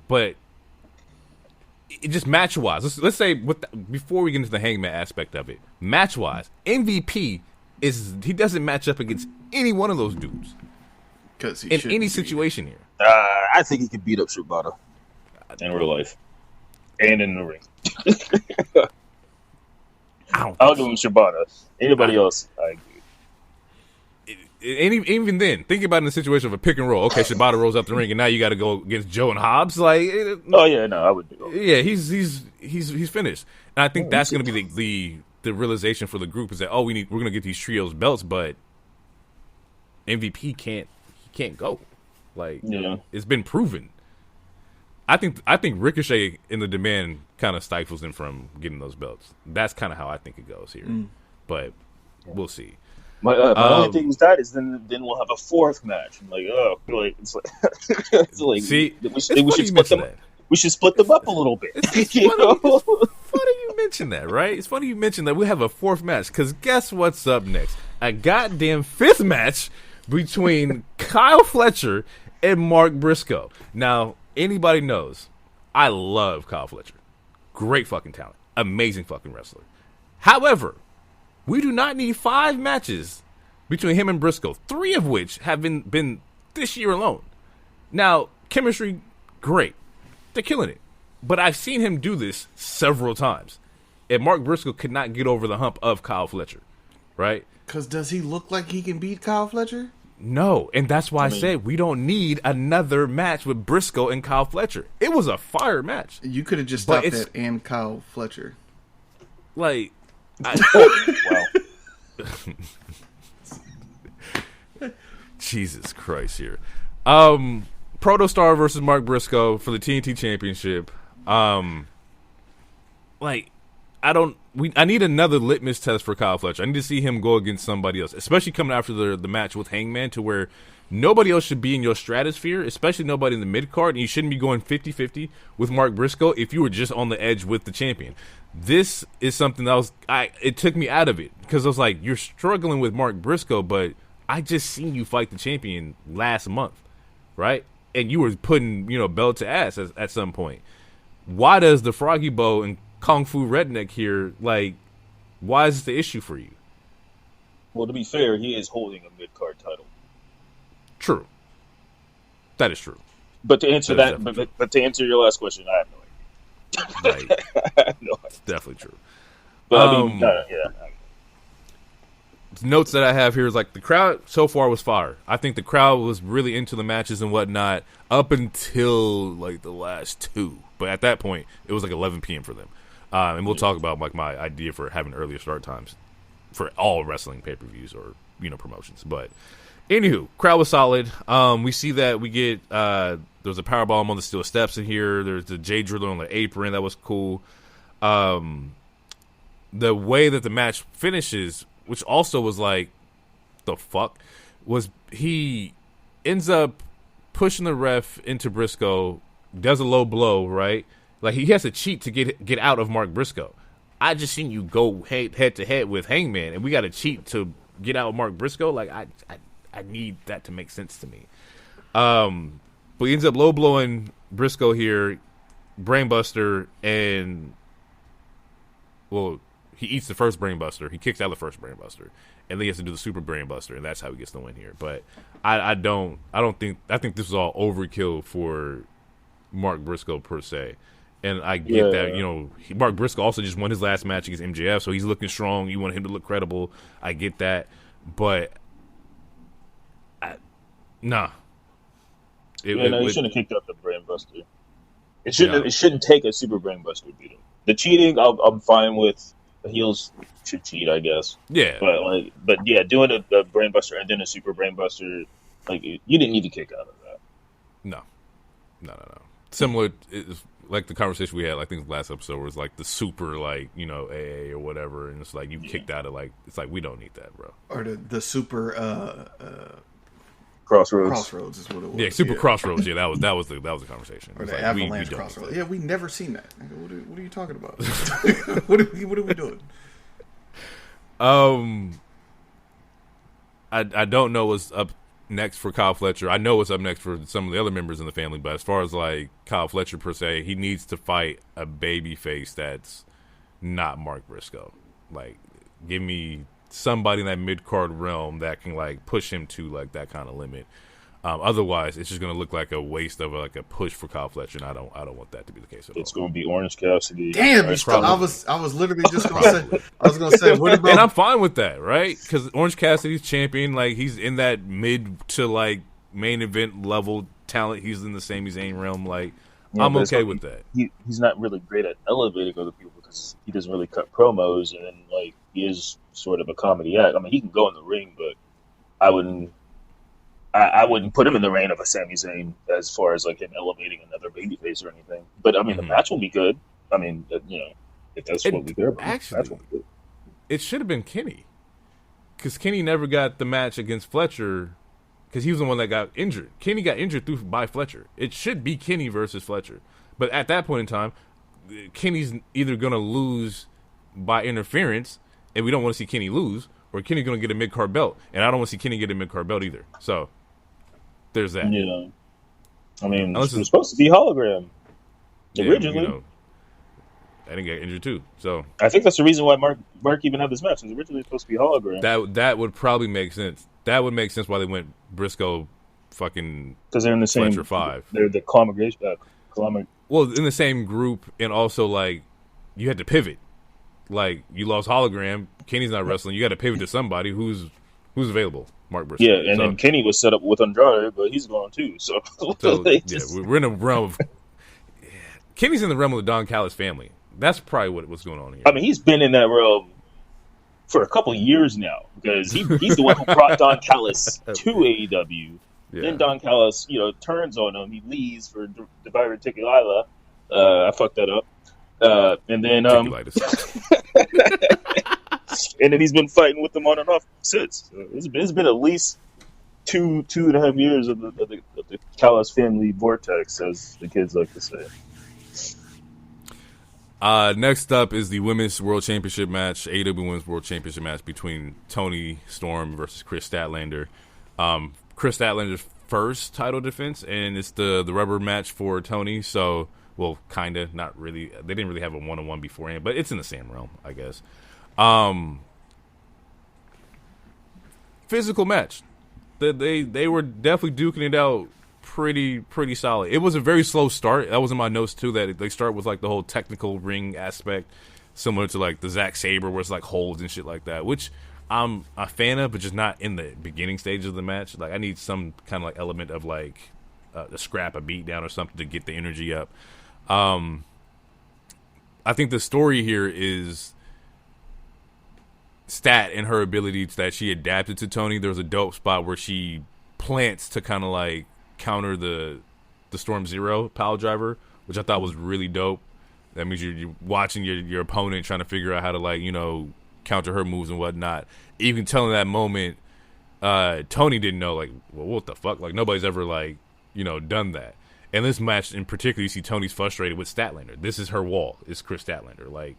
but it just match wise. Let's say before we get into the Hangman aspect of it, match wise, MVP. He doesn't match up against any one of those dudes in any situation here. I think he could beat up Shibata in real life and in the ring. I'll give him Shibata. Anybody else, I agree. Even then, think about it in the situation of a pick and roll. Okay, Shibata rolls up the ring, and now you got to go against Joe and Hobbs. Like, oh yeah, no, I would do it. Yeah, he's finished, and I think that's going to be the realization for the group is that we're going to get these trios belts, but MVP can't go. Like, It's been proven. I think Ricochet in the demand kind of stifles him from getting those belts. That's kind of how I think it goes here, but we'll see. My only thing with that is then we'll have a fourth match. I'm like, it's like see, we should split them up a little bit. It's funny you mention that, right? It's funny you mention that we have a fourth match because guess what's up next? A goddamn fifth match between Kyle Fletcher and Mark Briscoe. Now, anybody knows I love Kyle Fletcher. Great fucking talent. Amazing fucking wrestler. However, we do not need 5 matches between him and Briscoe, 3 of which have been this year alone. Now, chemistry, great. They're killing it. But I've seen him do this several times. And Mark Briscoe could not get over the hump of Kyle Fletcher, right? Because does he look like he can beat Kyle Fletcher? No, and that's why I said we don't need another match with Briscoe and Kyle Fletcher. It was a fire match. You could have just stopped that and Kyle Fletcher. Like, wow. Jesus Christ here. Protostar versus Mark Briscoe for the TNT Championship. I need another litmus test for Kyle Fletcher. I need to see him go against somebody else, especially coming after the match with Hangman, to where nobody else should be in your stratosphere, especially nobody in the mid-card, and you shouldn't be going 50-50 with Mark Briscoe if you were just on the edge with the champion. This is something that it took me out of it, because I was like, you're struggling with Mark Briscoe, but I just seen you fight the champion last month, right? And you were putting, belt to ass at some point. Why does the Froggy Bow and Kung Fu Redneck here, why is this the issue for you? Well, to be fair, he is holding a mid-card title. True. That is true. But to answer but to answer your last question, I have no idea. Right. I have no idea. Definitely true. But I mean, yeah. Notes that I have here is the crowd so far was fire. I think the crowd was really into the matches and whatnot up until the last 2. But at that point, it was 11 p.m. for them. And we'll talk about my idea for having earlier start times for all wrestling pay-per-views or promotions. But anywho, crowd was solid. We see that we get there's a powerbomb on the steel steps in here. There's the J Driller on the apron. That was cool. The way that the match finishes, which also was the fuck, was he ends up pushing the ref into Briscoe, does a low blow, right? He has to cheat to get out of Mark Briscoe. I just seen you go head to head with Hangman, and we got to cheat to get out of Mark Briscoe. I need that to make sense to me. But he ends up low blowing Briscoe here, brainbuster, and he eats the first brainbuster. He kicks out the first brainbuster, and then he has to do the super brainbuster, and that's how he gets the win here. But I think this was all overkill for Mark Briscoe per se. And I get that, Mark Briscoe also just won his last match against MJF, so he's looking strong. You want him to look credible. I get that. But, nah. He shouldn't have kicked out the Brainbuster. It shouldn't take a super Brainbuster to beat him. The cheating, I'm fine with. The heels should cheat, I guess. Yeah. But doing a Brainbuster and then a super Brainbuster, you didn't need to kick out of that. No. Similar, like the conversation we had, I think last episode was like the super, AA or whatever, and it's like you kicked out of it's like we don't need that, bro. Or the super Crossroads is what it was. Yeah, super Crossroads. Yeah, that was the conversation. Or the Avalanche Crossroads. Yeah, we never seen that. What are you talking about? what are we doing? I don't know what's up next for Kyle Fletcher. I know what's up next for some of the other members in the family, but as far as Kyle Fletcher per se, he needs to fight a baby face that's not Mark Briscoe. Give me somebody in that mid-card realm that can push him to that kind of limit. Otherwise, it's just going to look like a waste of a push for Kyle Fletcher, and I don't want that to be the case at all. It's going to be Orange Cassidy. Damn, I was literally just going to say. I was going to say, what about? And I'm fine with that, right? Because Orange Cassidy's champion, he's in that mid to main event level talent. He's in the Sami Zayn realm. I'm okay with that. He's not really great at elevating other people because he doesn't really cut promos, and then he is sort of a comedy act. I mean, he can go in the ring, but I wouldn't put him in the reign of a Sami Zayn as far as him elevating another babyface or anything. But I mean, the match will be good. I mean, if that's what we care about, actually, it should have been Kenny, because Kenny never got the match against Fletcher because he was the one that got injured. Kenny got injured by Fletcher. It should be Kenny versus Fletcher. But at that point in time, Kenny's either going to lose by interference, and we don't want to see Kenny lose, or Kenny's going to get a mid-card belt, and I don't want to see Kenny get a mid-card belt either. So there's that. Yeah. I mean, it was supposed to be hologram originally. I didn't get injured too. So I think that's the reason why Mark even had this match. It was originally supposed to be hologram. That would probably make sense. That would make sense why they went Briscoe fucking because they're in the same Fletcher 5. They're the congregation. Well, in the same group, and also you had to pivot. You lost hologram. Kenny's not wrestling. You got to pivot to somebody who's available. Mark Briscoe. Yeah, and then Kenny was set up with Andrade, but he's gone too. So we're in a realm of Kenny's in the realm of the Don Callis family. That's probably what's going on here. I mean, he's been in that realm for a couple years now because he's the one who brought Don Callis to AEW. Yeah. Then Don Callis, turns on him. He leaves for Diverticulitis. I fucked that up. And then and then he's been fighting with them on and off since. So it's been at least two and a half years of the Callis family vortex, as the kids like to say. Next up is the Women's World Championship match, AEW Women's World Championship match between Toni Storm versus Chris Statlander. Chris Statlander's first title defense, and it's the rubber match for Toni. So, well, kind of, not really. They didn't really have a one-on-one beforehand, but it's in the same realm, I guess. Physical match. They were definitely duking it out pretty solid. It was a very slow start. That was in my notes too, that they start with the whole technical ring aspect, similar to the Zack Sabre where it's holds and shit like that, which I'm a fan of, but just not in the beginning stages of the match. I need some kind of element of a scrap, a beat down or something to get the energy up. I think the story here is Stat and her ability that she adapted to Toni. There was a dope spot where she plants to kind of counter the Storm Zero pile driver, which I thought was really dope. That means you're watching your opponent trying to figure out how to counter her moves and whatnot. Even telling that moment, Toni didn't know well, what the fuck? Nobody's ever done that. And this match in particular, you see Toni's frustrated with Statlander. This is her wall. It's Chris Statlander.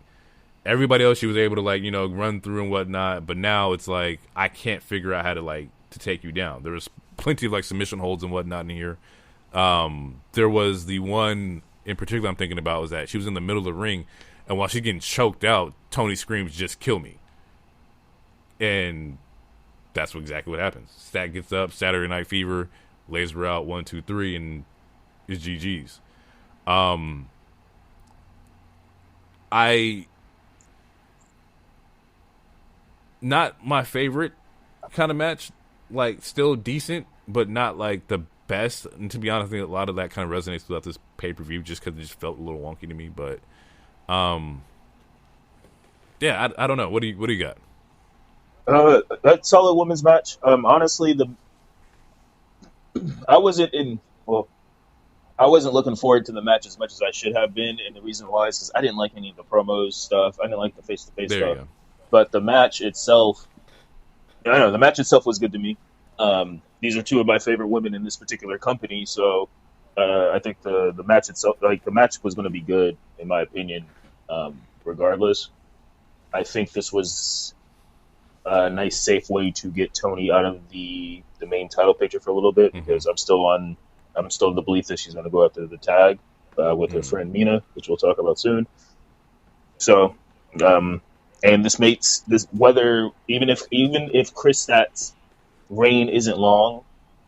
Everybody else she was able to run through and whatnot, but now it's I can't figure out how to to take you down. There was plenty of submission holds and whatnot in here. There was the one in particular I'm thinking about was that she was in the middle of the ring, and while she's getting choked out, Toni screams, "Just kill me!" And that's exactly what happens. Stat gets up, Saturday Night Fever, lays her out 1, 2, 3, and it's GG's. I not my favorite kind of match. Like, still decent, but not like the best. And to be honest, I think a lot of that kind of resonates throughout this pay-per-view just because it just felt a little wonky to me. But, yeah, I don't know. What do you got? That solid women's match. Honestly, I wasn't in. Well, I wasn't looking forward to the match as much as I should have been, and the reason why is because I didn't like any of the promos stuff. I didn't like the face-to-face There you stuff. go. But the match itself, I don't know, the match itself was good to me. These are two of my favorite women in this particular company, so I think the match itself, like the match, was going to be good in my opinion. Regardless, I think this was a nice, safe way to get Tony out of the main title picture for a little bit because I'm still in the belief that she's going to go after the tag with her friend Mina, which we'll talk about soon. So, and this makes this whether even if Chris Stat's reign isn't long,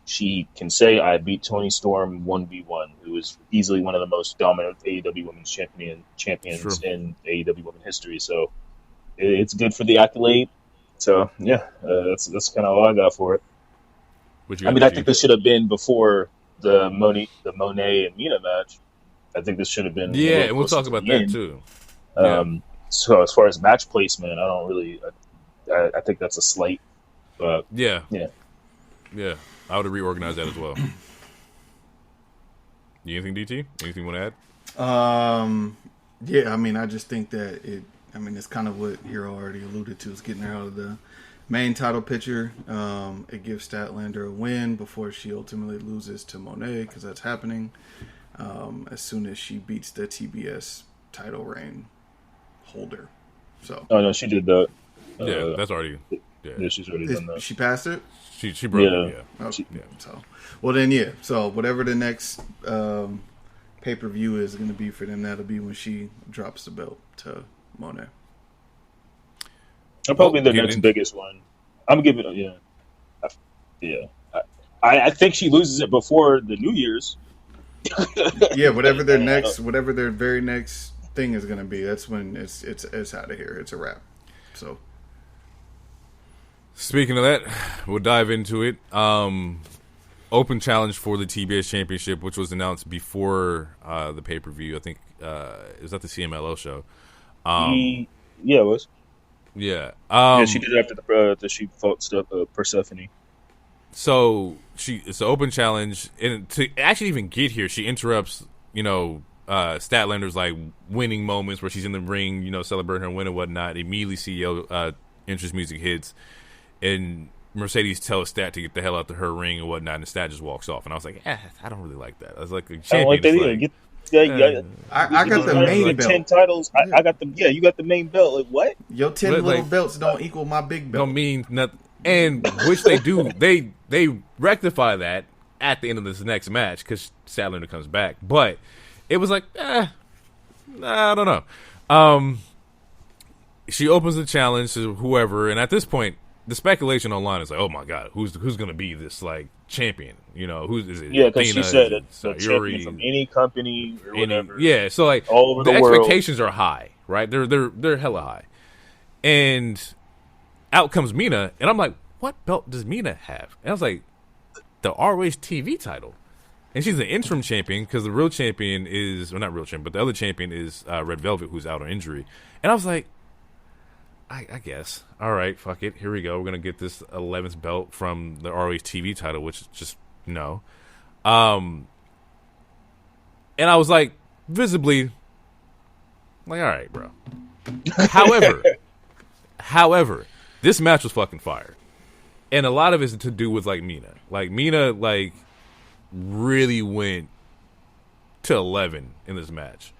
she can say I beat Toni Storm 1v1, who is easily one of the most dominant AEW Women's champions in AEW Women's history. So it's good for the accolade. So yeah, that's kind of all I got for it. I think this should have been before the Monet and Mina match. I think this should have been. Yeah, and we'll talk about that too. So as far as match placement, I don't really. I think that's a slight. Yeah. I would have reorganized that as well. Anything, DT? Anything you want to add? Yeah, I mean, I just think that it's kind of what Hero already alluded to. Is getting her out of the main title picture. It gives Statlander a win before she ultimately loses to Monet, because that's happening as soon as she beats the TBS title reign holder. So. Oh no, she did that. Yeah, that's already. Yeah, she's already done that. She passed it. She broke it. Yeah. Okay. So, well then, yeah. So whatever the next pay-per-view is going to be for them, that'll be when she drops the belt to Monet. That'll probably be the next biggest one. I'm giving it. Yeah. I think she loses it before the New Year's. Yeah, whatever their very next thing is going to be, that's when it's out of here. It's a wrap. So. Speaking of that, we'll dive into it. Open challenge for the TBS Championship, which was announced before the pay-per-view. I think it was at the CMLL show. Yeah, it was. Yeah. She did it after she fought Persephone. So it's an open challenge, and to actually even get here, she interrupts, Statlander's like winning moments where she's in the ring, celebrating her win and whatnot. Immediately, CEO entrance music hits. And Mercedes tells Stat to get the hell out of her ring and whatnot, and Stat just walks off. And I was like, I don't really like that. I was like, a champion. I don't like that I got the main belt. 10 titles. I got you got the main belt. Like, what? Your 10 little belts don't equal my big belt. Don't mean nothing. And which they do. They rectify that at the end of this next match because Statlander comes back. But it was like, I don't know. She opens the challenge to whoever, and at this point, the speculation online is like, oh my god, who's going to be this like champion? Who's is it? Yeah, because she said it's a champion from any company or whatever. Yeah, so like all over the world. expectations are high, right? They're hella high, and out comes Mina, and I'm like, what belt does Mina have? And I was like, the ROH TV title, and she's the interim champion because the real champion is, well, not real champion, but the other champion is Red Velvet, who's out on injury, and I was like. I guess. All right, fuck it. Here we go. We're going to get this 11th belt from the ROH TV title, which is just no. And I was like, visibly, like, all right, bro. However, this match was fucking fire. And a lot of it is to do with, like, Mina. Like, Mina, like, really went to 11 in this match.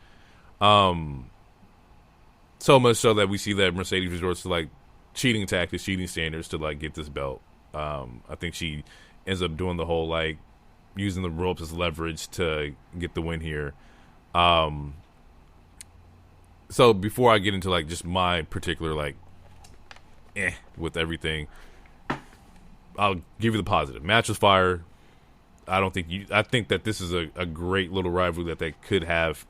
So much so that we see that Mercedes resorts to like cheating tactics, cheating standards to like get this belt. I think she ends up doing the whole like using the ropes as leverage to get the win here. So before I get into like just my particular like with everything, I'll give you the positive. Match was fire. I think that this is a great little rivalry that they could have,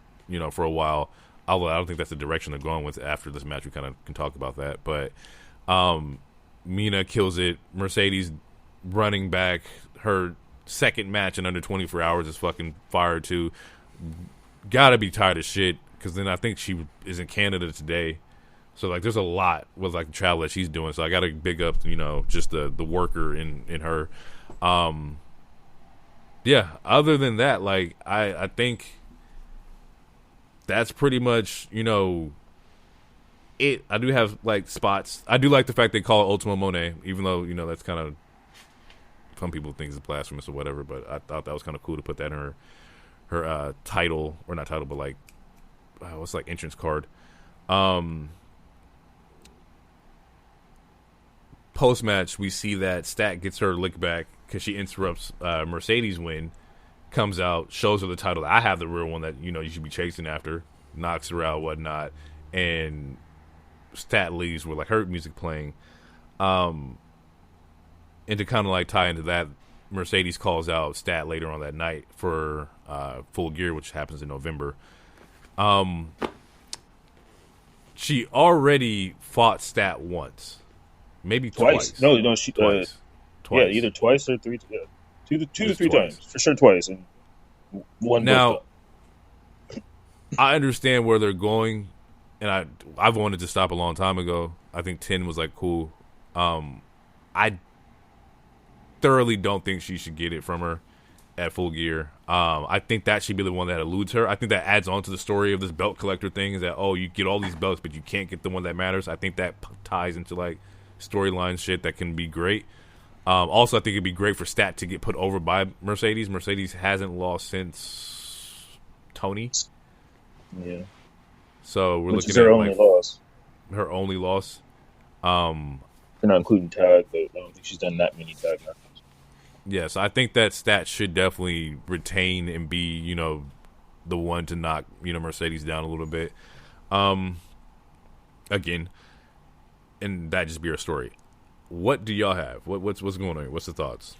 for a while. Although I don't think that's the direction they're going with after this match. We kind of can talk about that. But Mina kills it. Mercedes running back. Her second match in under 24 hours is fucking fire too. Gotta be tired of shit, because then I think she is in Canada today. So, like, there's a lot with, like, the travel that she's doing. So I gotta big up, just the worker in her. Yeah, other than that, like, I think that's pretty much, it. I do have, like, spots. I do like the fact they call it Ultima Monet, even though, that's kind of, some people think it's blasphemous or whatever, but I thought that was kind of cool to put that in her title, or not title, but, like, what's, like, entrance card. Post-match, we see that Stat gets her lick back because she interrupts Mercedes' win, comes out, shows her the title. I have the real one that, you should be chasing after, knocks her out, whatnot, and Stat leaves with, like, her music playing. And to kind of, like, tie into that, Mercedes calls out Stat later on that night for Full Gear, which happens in November. She already fought Stat once. Maybe twice. No, she twice. Yeah, either twice or three. Yeah. Two to three times for sure. Twice and one. Now, I understand where they're going, and I've wanted to stop a long time ago. I think 10 was like cool. I thoroughly don't think she should get it from her at Full Gear. I think that should be the one that eludes her. I think that adds on to the story of this belt collector thing. Is that you get all these belts, but you can't get the one that matters. I think that ties into like storyline shit that can be great. Also, I think it'd be great for Stat to get put over by Mercedes. Mercedes hasn't lost since Tony. Yeah. So we're Which looking is her at only loss. Her only loss. They're not including tag, but I don't think she's done that many tag matches. Yes, I think that Stat should definitely retain and be, the one to knock, Mercedes down a little bit. Again, and that just be our story. What do y'all have? What's going on? What's the thoughts?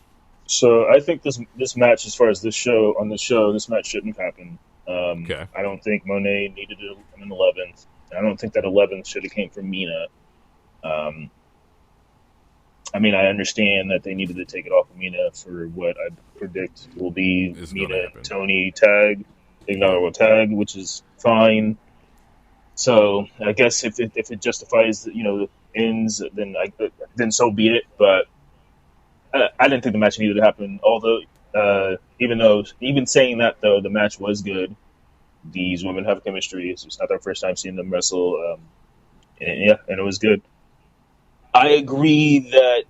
So I think this match, as far as this match shouldn't happen. Okay. I don't think Monet needed an 11th. I don't think that 11th should have came from Mina. I mean, I understand that they needed to take it off of Mina for what I predict will be Mina and Tony tag, tag, which is fine. So I guess if it justifies, the ends, then so be it. But I didn't think the match needed to happen. Although, even saying that though, the match was good. These women have chemistry. It's not their first time seeing them wrestle, and it was good. I agree that.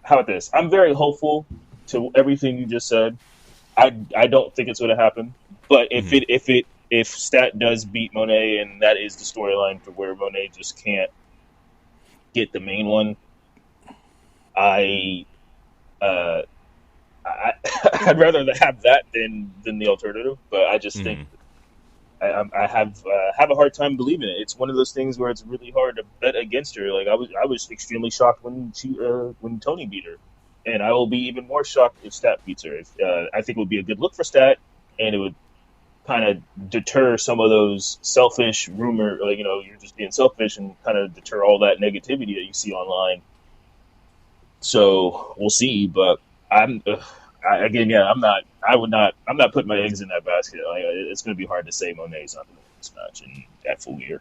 How about this? I'm very hopeful to everything you just said. I don't think it's going to happen. But if Stat does beat Monet, and that is the storyline for where Monet just can't get the main one, I'd rather have that than the alternative. But I just think. I have a hard time believing it. It's one of those things where it's really hard to bet against her. Like I was extremely shocked when Tony beat her, and I will be even more shocked if Stat beats her. I think it would be a good look for Stat, and it would kind of deter some of those selfish rumor, you're just being selfish, and kind of deter all that negativity that you see online. So we'll see, but I'm not putting my eggs in that basket. It's going to be hard to say Monet's not going to win this match at Full Gear.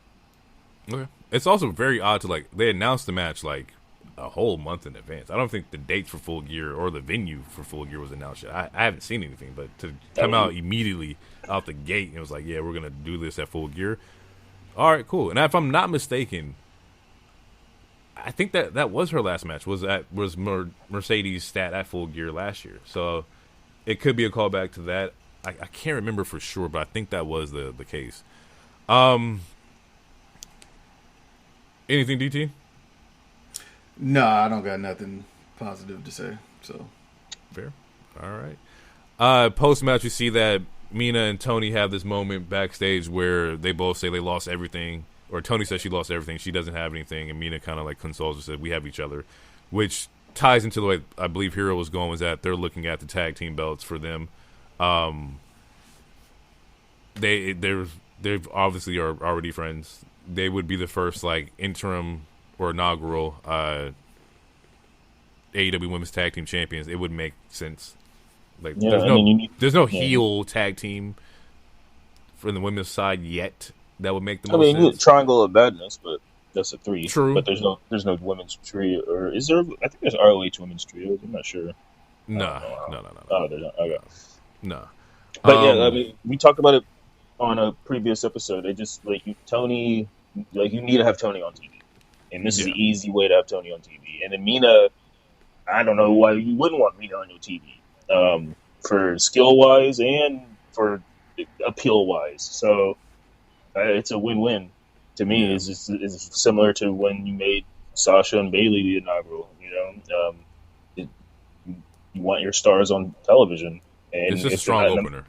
Okay. It's also very odd to they announced the match like a whole month in advance. I don't think the dates for Full Gear or the venue for Full Gear was announced yet. I haven't seen anything, but to come out immediately out the gate and it was like, yeah, we're going to do this at Full Gear. All right, cool. And if I'm not mistaken, I think that was her last match. Was Mercedes Stat at Full Gear last year? So it could be a callback to that. I can't remember for sure, but I think that was the case. Anything, DT? No, I don't got nothing positive to say. So fair. All right. Post match, we see that Mina and Tony have this moment backstage where they both say they lost everything. Or Tony says she lost everything. She doesn't have anything. And Mina kind of consoles her, said, we have each other. Which ties into the way I believe Hero was going, was that they're looking at the tag team belts for them. They've obviously are already friends. They would be the first like interim or inaugural AEW Women's Tag Team Champions. It would make sense. Like there's no heel tag team from the women's side yet that would make the most sense. You need a Triangle of Badness, but that's a 3. True, but there's no women's trio, or is there? I think there's ROH women's trios. I'm not sure. No. Oh, there's not. Okay. No. But yeah, I mean, we talked about it on a previous episode. They just Tony, you need to have Tony on TV, and this is the easy way to have Tony on TV. And then Mina, I don't know why you wouldn't want Mina on your TV, for skill wise and for appeal wise. So it's a win-win to me. It's similar to when you made Sasha and Bayley the inaugural. You want your stars on television, and it's just a strong opener.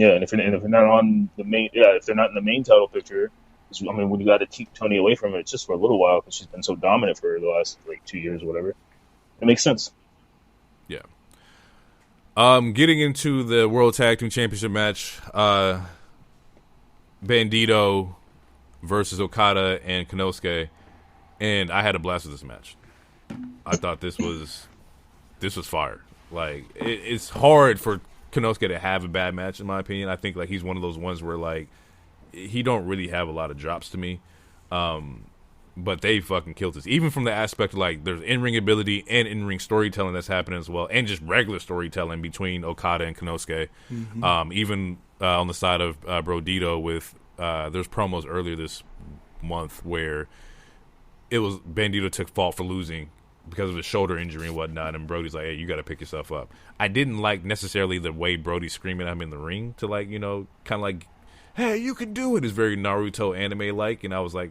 And if they're not on the main, if they're not in the main title picture, I mean, when you got to keep Tony away from it just for a little while because she's been so dominant for the last 2 years or whatever, it makes sense. Yeah. Getting into the World Tag Team Championship match, Bandito versus Okada and Konosuke, and I had a blast with this match. I thought this was fire. Like it's hard for Konosuke to have a bad match in my opinion. I think like he's one of those ones where like he don't really have a lot of drops to me. But they fucking killed this. Even from the aspect of like there's in-ring ability and in-ring storytelling that's happening as well, and just regular storytelling between Okada and Konosuke. Mm-hmm. Even on the side of Brodito with there's promos earlier this month where it was Bandito took fault for losing because of his shoulder injury and whatnot, and Brody's like, hey, you got to pick yourself up. I didn't like necessarily the way Brody's screaming at him in the ring to like, kind of like, hey, you can do it. It's very Naruto anime-like, and I was like,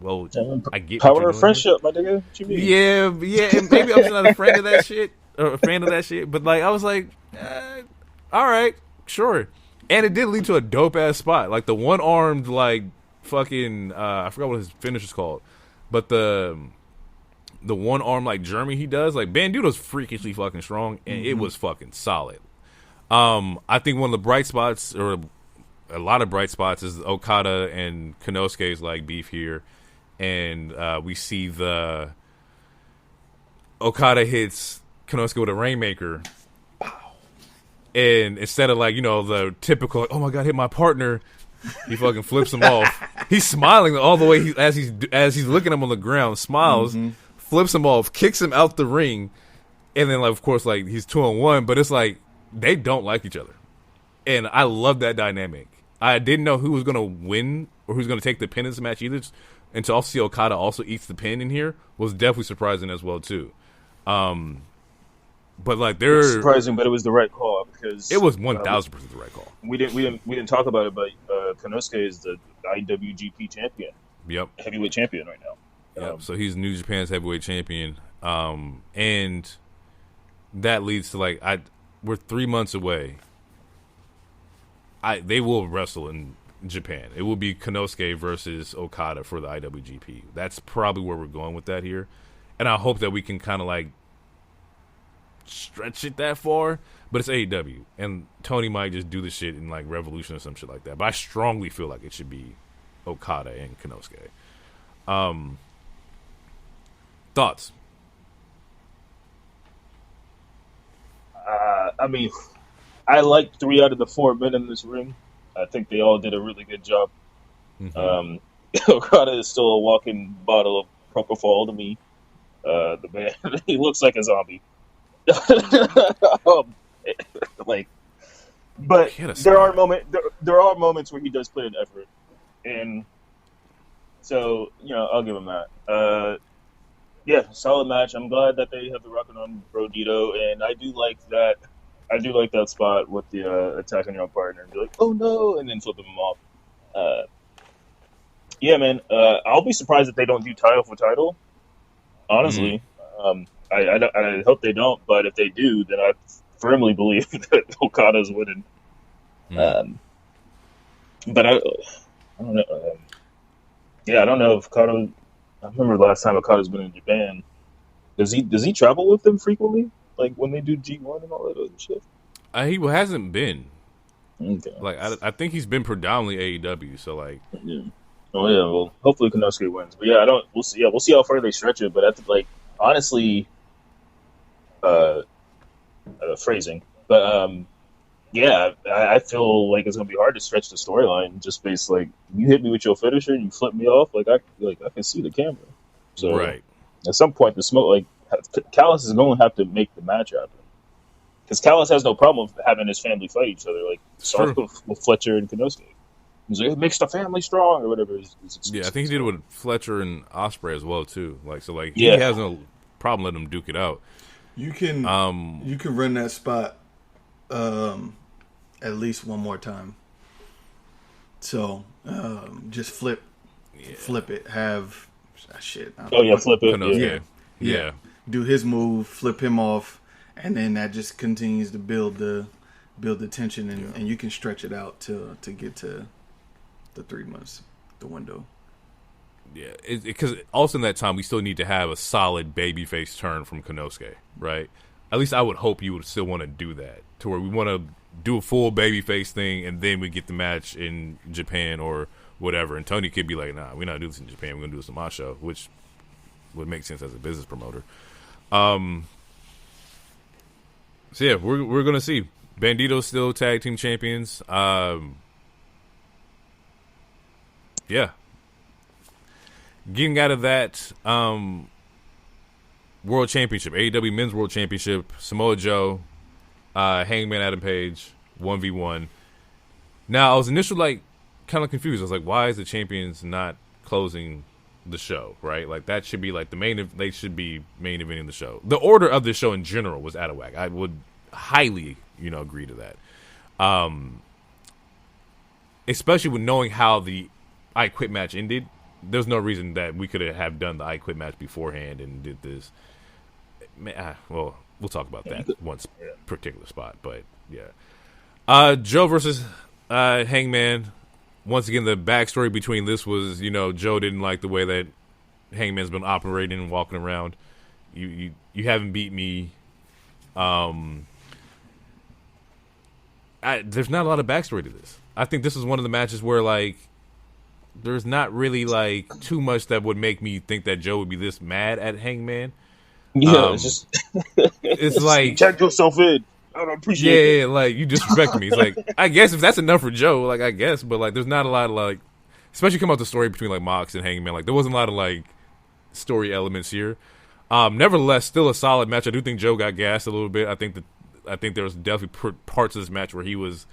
well, I get power of friendship, my nigga. What you mean? Yeah, and maybe I'm just not a friend of that shit, or a fan of that shit, but like, I was like, all right, sure. And it did lead to a dope-ass spot. Like, the one-armed, like, fucking, I forgot what his finish is called, but the one arm like Jeremy he does, like Bandito's freakishly fucking strong, and it was fucking solid. I think one of the bright spots, or a lot of bright spots, is Okada and Konosuke's like beef here, and we see the Okada hits Konosuke with a Rainmaker, and instead of like the typical like, oh my god, hit my partner, he fucking flips him off. He's smiling all the way as he's looking at him on the ground, smiles. Flips him off, kicks him out the ring, and then, like, of course, like, he's 2-on-1, but it's like they don't like each other. And I love that dynamic. I didn't know who was going to win or who's going to take the pin in this match either, and to also see Okada also eats the pin in here was definitely surprising as well, too. But, like, it was surprising, but it was the right call because it was 1,000% the right call. We didn't talk about it, but Konosuke is the IWGP champion. Yep. Heavyweight champion right now. Yep. So he's New Japan's heavyweight champion, and that leads to like we're 3 months away. They will wrestle in Japan. It will be Konosuke versus Okada for the IWGP. That's probably where we're going with that here, and I hope that we can kind of like stretch it that far. But it's AEW, and Tony might just do the shit in like Revolution or some shit like that. But I strongly feel like it should be Okada and Konosuke. Thoughts? I mean, I like 3 out of the 4 men in this ring. I think they all did a really good job. Mm-hmm. Okada is still a walking bottle of propofol to me. The man, he looks like a zombie. But there are moments where he does put in effort, and so I'll give him that. Yeah, solid match. I'm glad that they have the rocking on Brodito, and I do like that. I do like that spot with the attacking your own partner and be like, oh no, and then flipping them off. Yeah, man. I'll be surprised if they don't do title for title. Honestly, I hope they don't. But if they do, then I firmly believe that Okada's winning. But I don't know. Yeah, I don't know if Okada. I remember the last time Okada's been in Japan. Does he travel with them frequently? Like when they do G1 and all that other shit? He hasn't been. Okay. Like I think he's been predominantly AEW. So like, Yeah. Oh yeah. Well, hopefully Konosuke wins. But yeah, I don't. We'll see. Yeah, we'll see how far they stretch it. But that's like honestly, uh, phrasing. But yeah, I feel like it's gonna be hard to stretch the storyline just based like you hit me with your finisher, you flip me off, I can see the camera. So right. at some point, the smoke like Callis is going to have to make the match happen because Callis has no problem with having his family fight each other, like so with Fletcher and Konosuke. He's like, it makes the family strong or whatever. Yeah, I think he did it with Fletcher and Ospreay as well too. Like so, like he has no problem letting them duke it out. You can run that spot at least one more time. So just flip it. Have shit. Flip it. Yeah. Do his move, flip him off, and then that just continues to build the tension, and you can stretch it out to get to the 3 months, the window. Yeah, because also in that time we still need to have a solid babyface turn from Konosuke, right? At least I would hope you would still want to do that, to where we want to do a full babyface thing, and then we get the match in Japan or whatever. And Tony could be like, "Nah, we're not doing this in Japan. We're gonna do this on my show," which would make sense as a business promoter. So yeah, we're gonna see. Bandito's still tag team champions. Yeah. Getting out of that World Championship, AEW Men's World Championship, Samoa Joe, Hangman Adam Page, 1v1. Now, I was initially like kind of confused. I was like, why is the champions not closing the show, right? Like that should be like they should be main eventing the show. The order of the show in general was out of whack. I would highly, agree to that. Especially with knowing how the I Quit match ended. There's no reason that we could have done the I Quit match beforehand and did this. Well, we'll talk about that one particular spot, but yeah. Joe versus Hangman. Once again, the backstory between this was, Joe didn't like the way that Hangman's been operating and walking around. You haven't beat me. There's not a lot of backstory to this. I think this is one of the matches where, like, there's not really, like, too much that would make me think that Joe would be this mad at Hangman. Yeah, it's just... it's like... Check yourself in. I don't appreciate it. Yeah, like, you disrespect me. It's like, I guess if that's enough for Joe, like, I guess. But, like, there's not a lot of, like... Especially come out the story between, like, Mox and Hangman. Like, there wasn't a lot of, like, story elements here. Nevertheless, still a solid match. I do think Joe got gassed a little bit. I think there was definitely parts of this match where he was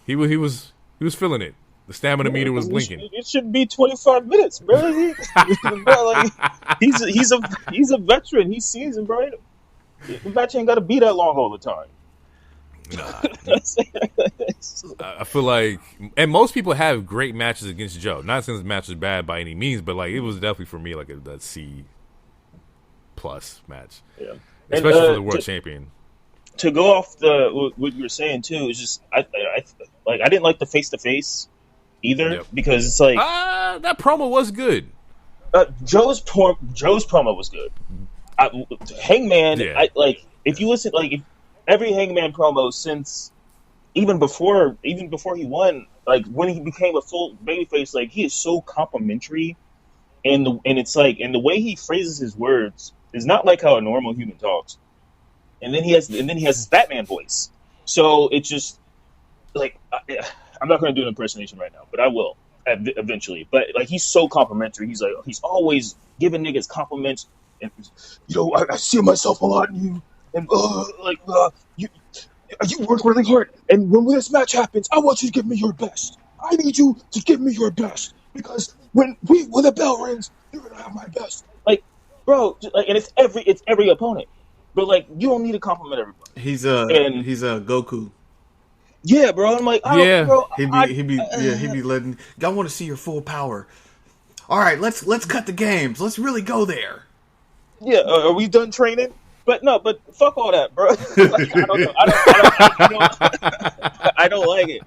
feeling it. The stamina meter was blinking. It should be 25 minutes, bro. He's a veteran. He's seasoned, bro. The match ain't got to be that long all the time. Nah. I feel like, and most people have great matches against Joe. Not saying this match is bad by any means, but like it was definitely for me like a C+ match. Yeah, especially for the world champion. To go off what you were saying too is just I didn't like the face to face either because it's like that promo was good. Joe's promo was good. Hangman, if you listen, like if every Hangman promo since even before he won, like when he became a full babyface, like he is so complimentary, and it's like and the way he phrases his words is not like how a normal human talks. And then he has his Batman voice, so it's just like I'm not going to do an impersonation right now, but I will eventually. But like he's so complimentary. He's always giving niggas compliments, and I see myself a lot in you, and you work really hard. And when this match happens, I want you to give me your best. I need you to give me your best because when the bell rings, you're gonna have my best. Like, bro, and it's every opponent. But like, you don't need to compliment everybody. He's a Goku. Yeah, bro. I'm like, he be letting. I want to see your full power. All right, let's cut the games. Let's really go there. Yeah, are we done training? But fuck all that, bro. Like, I don't know. I don't like it.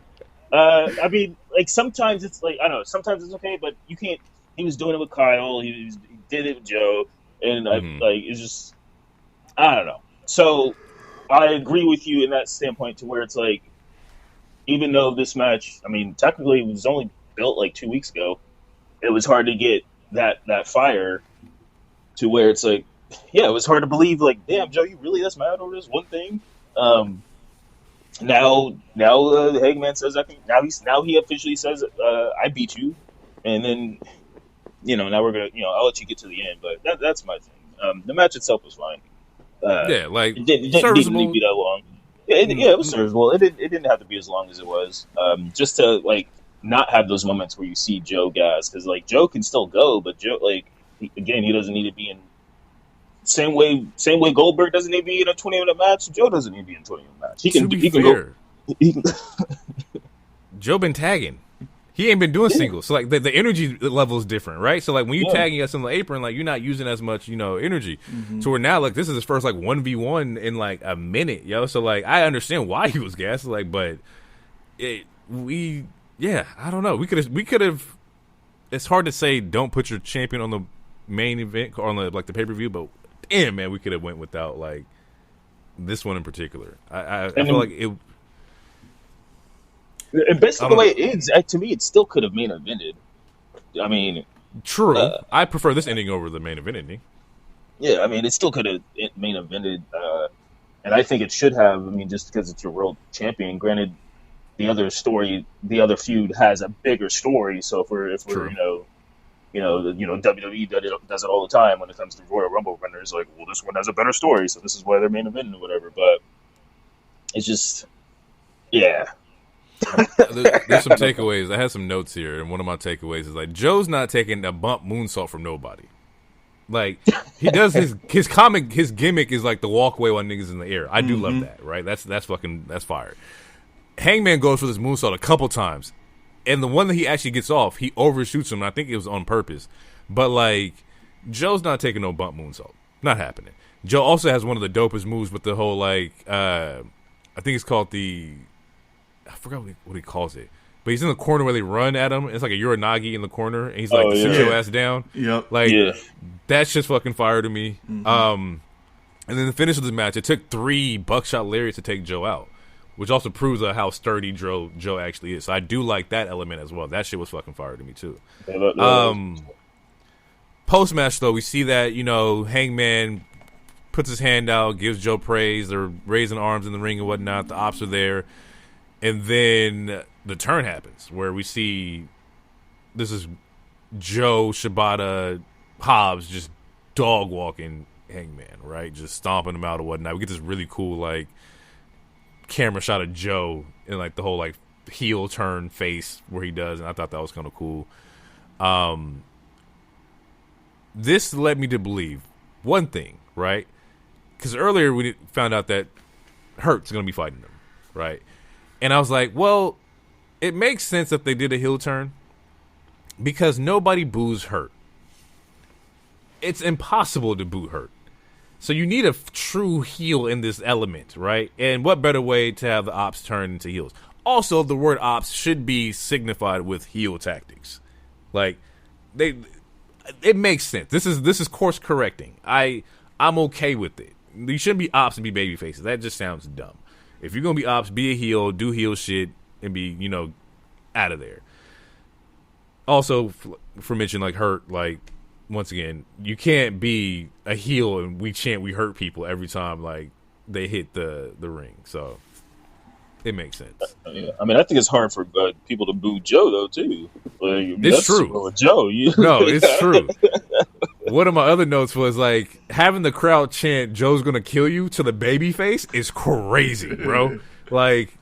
I mean, like sometimes it's like I don't know. Sometimes it's okay, but you can't. He was doing it with Kyle. He did it with Joe. and it's just I don't know. So I agree with you in that standpoint to where it's like, even though this match, I mean, technically it was only built like 2 weeks ago, it was hard to get that fire to where it's like, yeah, it was hard to believe. Like, damn, Joe, you really that's mad over this one thing? Now the Hangman says I think now he officially says I beat you, and then now we're gonna I'll let you get to the end, but that's my thing. The match itself was fine. Yeah, like it didn't need to be that long. Yeah, it was serviceable. It didn't have to be as long as it was. Just to like not have those moments where you see Joe gas, because like Joe can still go, but Joe he doesn't need to be in. Same way Goldberg doesn't need to be in a 20-minute match. Joe doesn't need to be in a 20-minute match. He can go. He can, Joe been tagging. He ain't been doing singles. So like the energy level is different, right? So like when you tagging us in the apron, like you're not using as much, energy. So we're now like this is his first like 1v1 in like a minute, yo. So like I understand why he was gassed, like, but I don't know. We could have. It's hard to say don't put your champion on the main event or on the pay-per-view, but damn, man, we could have went without like this one in particular. I feel like it. And based on the way it ends, to me, it still could have main evented. I mean, true. I prefer this ending over the main event ending. Yeah, I mean, it still could have main evented, and I think it should have. I mean, just because it's your world champion. Granted, the other feud has a bigger story. So if we're WWE does it all the time when it comes to Royal Rumble winners. Like, well, this one has a better story, so this is why they're main eventing or whatever. But it's just, yeah. There's some takeaways. I had some notes here, and one of my takeaways is like Joe's not taking a bump moonsault from nobody. Like he does his gimmick is like the walkway while niggas in the air. I do love that, right? That's fire. Hangman goes for this moonsault a couple times, and the one that he actually gets off, he overshoots him. And I think it was on purpose, but like Joe's not taking no bump moonsault. Not happening. Joe also has one of the dopest moves with the whole like I think it's called I forgot what he calls it, but he's in the corner where they run at him. It's like a Uranagi in the corner, and he's like, sit your ass down. Yep. Like, that's just fucking fire to me. And then the finish of the match, it took 3 buckshot lariats to take Joe out, which also proves how sturdy Joe actually is. So I do like that element as well. That shit was fucking fire to me, too. Post-match, though, we see that, Hangman puts his hand out, gives Joe praise. They're raising arms in the ring and whatnot. The ops are there. And then the turn happens where we see this is Joe, Shibata, Hobbs just dog walking Hangman, right? Just stomping him out or whatnot. We get this really cool like camera shot of Joe and like the whole like heel turn face where he does, and I thought that was kind of cool. This led me to believe one thing, right? Because earlier we found out that Hurt's going to be fighting them, right? And I was like, well, it makes sense if they did a heel turn because nobody boos Hurt. It's impossible to boo Hurt. So you need a true heel in this element, right? And what better way to have the ops turn into heels? Also, the word ops should be signified with heel tactics. Like, it makes sense. This is course correcting. I'm okay with it. You shouldn't be ops and be baby faces. That just sounds dumb. If you're gonna be ops, be a heel, do heel shit, and be out of there. Also, for mention like Hurt, like once again, you can't be a heel and we chant we hurt people every time like they hit the ring. So it makes sense. Yeah. I mean, I think it's hard for people to boo Joe though too. Like, it's true. With Joe, no, it's true. One of my other notes was like having the crowd chant "Joe's gonna kill you" to the baby face is crazy, bro. Like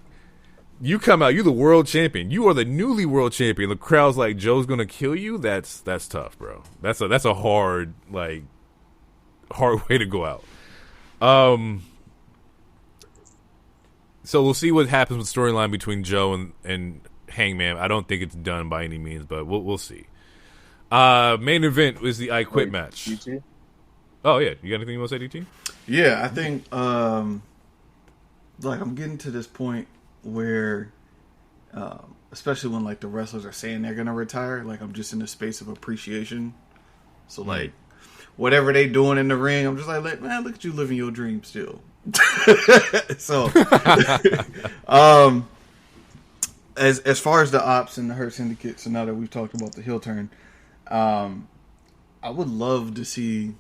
you come out, you're the world champion. You are the newly world champion. The crowd's like "Joe's gonna kill you." That's tough, bro. That's a hard way to go out. So we'll see what happens with the storyline between Joe and Hangman. I don't think it's done by any means, but we'll see. Main event was the I Quit match. DT? Oh yeah, you got anything you want to say, DT? Yeah, I think like I'm getting to this point where, especially when like the wrestlers are saying they're gonna retire, like I'm just in a space of appreciation. So like whatever they doing in the ring, I'm just like, man, look at you living your dream still. So, as far as the ops and the Hurt Syndicate, so now that we've talked about the heel turn, I would love to see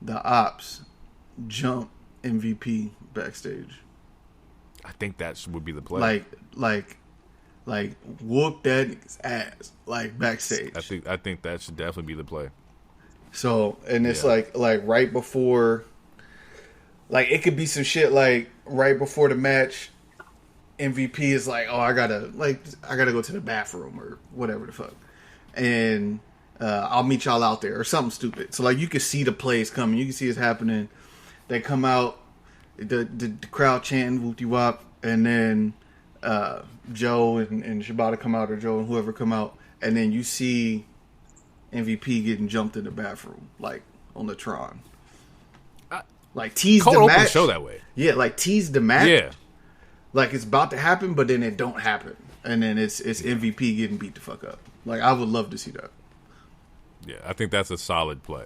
the ops jump MVP backstage. I think that would be the play. Like whoop that nigga's ass backstage. I think that should definitely be the play. So, and it's like right before, it could be some shit like right before the match, MVP is like, oh, I gotta go to the bathroom or whatever the fuck, and I'll meet y'all out there or something stupid. So you can see the plays coming, you can see it's happening. They come out, the crowd chanting whoop de wop, and then Joe and Shibata come out, or Joe and whoever come out, and then you see MVP getting jumped in the bathroom, on the Tron. Tease the match. The show that way. Yeah, tease the match. Yeah. It's about to happen, but then it don't happen. And then it's MVP getting beat the fuck up. I would love to see that. Yeah, I think that's a solid play.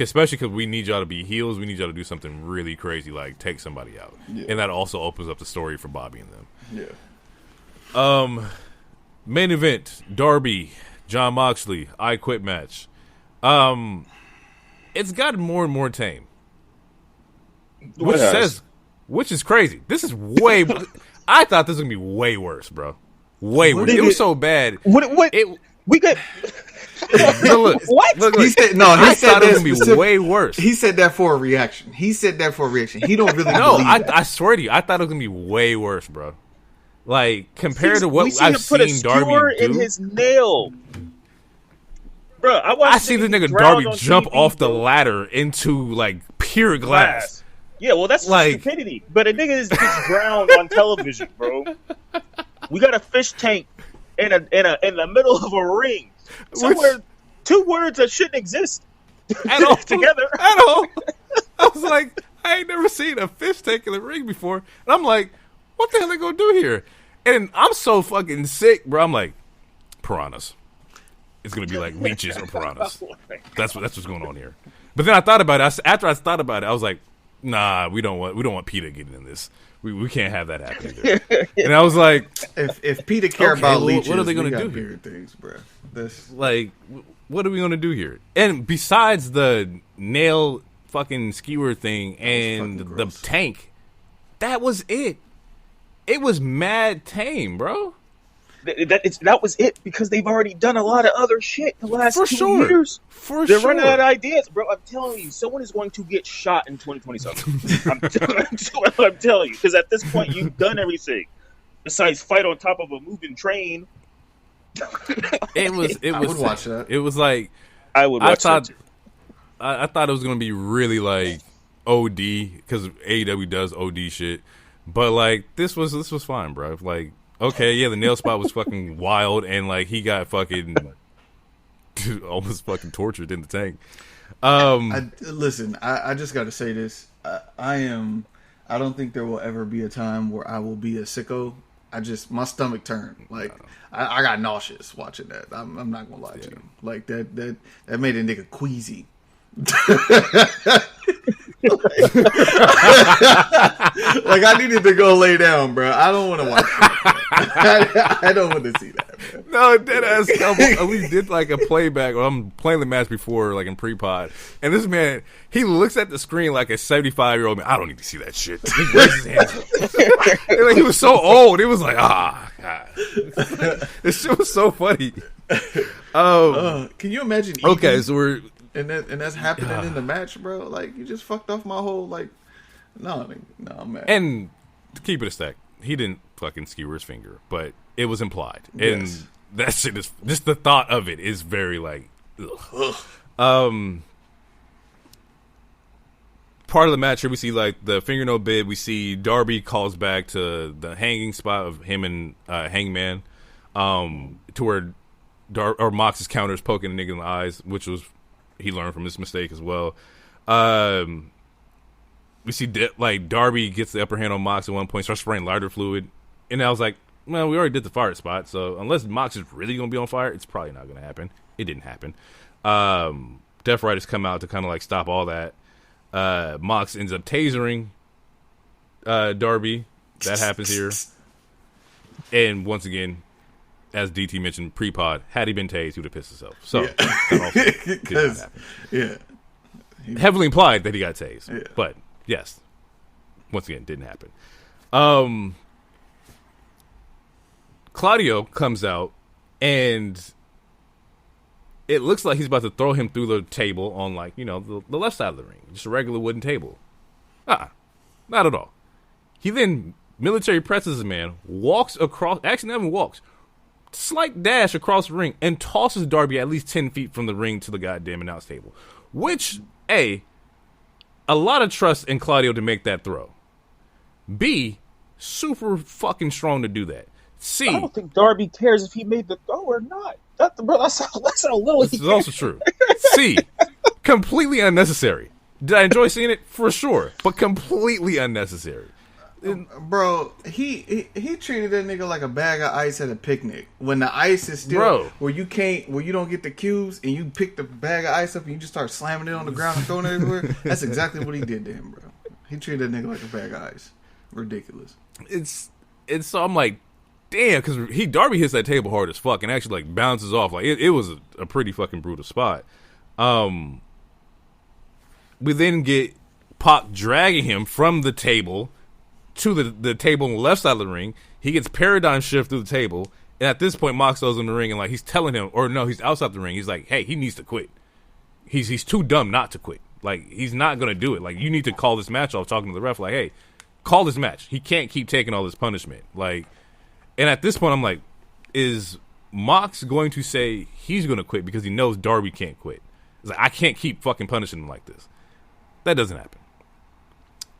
Especially because we need y'all to be heels. We need y'all to do something really crazy, take somebody out. Yeah. And that also opens up the story for Bobby and them. Yeah. Main event, Darby, Jon Moxley, I Quit match. It's gotten more and more tame. Which is crazy. This is way... I thought this was going to be way worse, bro. Way worse. It was so bad. We got... Look, he said no. He I said thought it was gonna be way worse. He said that for a reaction. He don't really no. believe that. I swear to you, I thought it was gonna be way worse, bro. Compared to what I've seen Darby do. In his nail, bro. I see the nigga Darby jump off the ladder into pure glass. Yeah, well, that's stupidity. But a nigga gets drowned on television, bro. We got a fish tank in the middle of a ring. Somewhere, two words that shouldn't exist at all together. At all. I was like, I ain't never seen a fish tank in the ring before. And I'm like, what the hell are they gonna do here? And I'm so fucking sick, bro. I'm like, piranhas. It's gonna be like leeches or piranhas. That's what's going on here. But then I thought about it. After I thought about it, I was like, nah, we don't want Peter getting in this. We can't have that happen either. And I was like, if Peter care about leeches, what are they gonna do here? Things, bro. What are we gonna do here? And besides the nail fucking skewer thing and the tank, that was it. It was mad tame, bro. That was it because they've already done a lot of other shit the last 2 years. They're running out of ideas, bro. I'm telling you, someone is going to get shot in 2027. I'm telling you, because at this point, you've done everything besides fight on top of a moving train. I would watch that. It was I would watch that too. I thought it was gonna be really OD because AEW does OD shit, but this was fine, bro. Okay, yeah, the nail spot was fucking wild, and he got fucking almost fucking tortured in the tank. Listen, I just got to say this. I don't think there will ever be a time where I will be a sicko. My stomach turned. I got nauseous watching that. I'm not gonna lie to you. That made a nigga queasy. I needed to go lay down, bro. I don't want to watch that. I don't want to see that, bro. No, deadass. We did a playback. I'm playing the match before, in pre-pod, and this man, he looks at the screen like a 75-year-old man. I don't need to see that shit. He raises his hands up. He was so old. It was God. This shit was so funny. Can you imagine? Okay, so we're. And that's happening in the match, bro. You just fucked off my whole no, I'm mad. And to keep it a stack, he didn't fucking skewer his finger, but it was implied, and that shit is just the thought of it is very ugh. Part of the match here, we see the fingernail bid. We see Darby calls back to the hanging spot of him and Hangman, to where Mox's counter is poking a nigga in the eyes, which was. He learned from his mistake as well. We see Darby gets the upper hand on Mox at one point, starts spraying lighter fluid, and I was like, well, we already did the fire spot, so unless Mox is really gonna be on fire, it's probably not gonna happen. It didn't happen. Death Riders come out to kind of like stop all that. Mox ends up tasering Darby. That happens here. And once again, as DT mentioned pre-pod, had he been tased, he would have pissed himself. So that also did not happen. Yeah. Heavily implied that he got tased. Yeah. But yes, once again, didn't happen. Claudio comes out and it looks like he's about to throw him through the table on, like, you know, the left side of the ring. Just a regular wooden table. Not at all. He then military presses a man, walks across, actually not even walks, slight dash across the ring, and tosses Darby at least 10 feet from the ring to the goddamn announce table. Which, A, a lot of trust in Claudio to make that throw. B, super fucking strong to do that. C, I don't think Darby cares if he made the throw or not. That's how little this is also true. C, completely unnecessary. Did I enjoy seeing it? For sure. But completely unnecessary. Bro, he treated that nigga like a bag of ice at a picnic. When the ice is still where you don't get the cubes, and you pick the bag of ice up and you just start slamming it on the ground and throwing it everywhere. That's exactly what he did to him, bro. He treated that nigga like a bag of ice. Ridiculous. It's so I'm like, damn, because Darby hits that table hard as fuck and actually like bounces off. Like it was a pretty fucking brutal spot. We then get Pac dragging him from the table to the table on the left side of the ring. He gets paradigm shift through the table, and at this point, Mox goes in the ring and like he's telling him, or no, he's outside the ring. He's like, hey, he needs to quit. He's too dumb not to quit. Like he's not gonna do it. Like you need to call this match off. Talking to the ref, like, hey, call this match. He can't keep taking all this punishment. Like, and at this point, I'm like, is Mox going to say he's gonna quit because he knows Darby can't quit? It's like I can't keep fucking punishing him like this. That doesn't happen.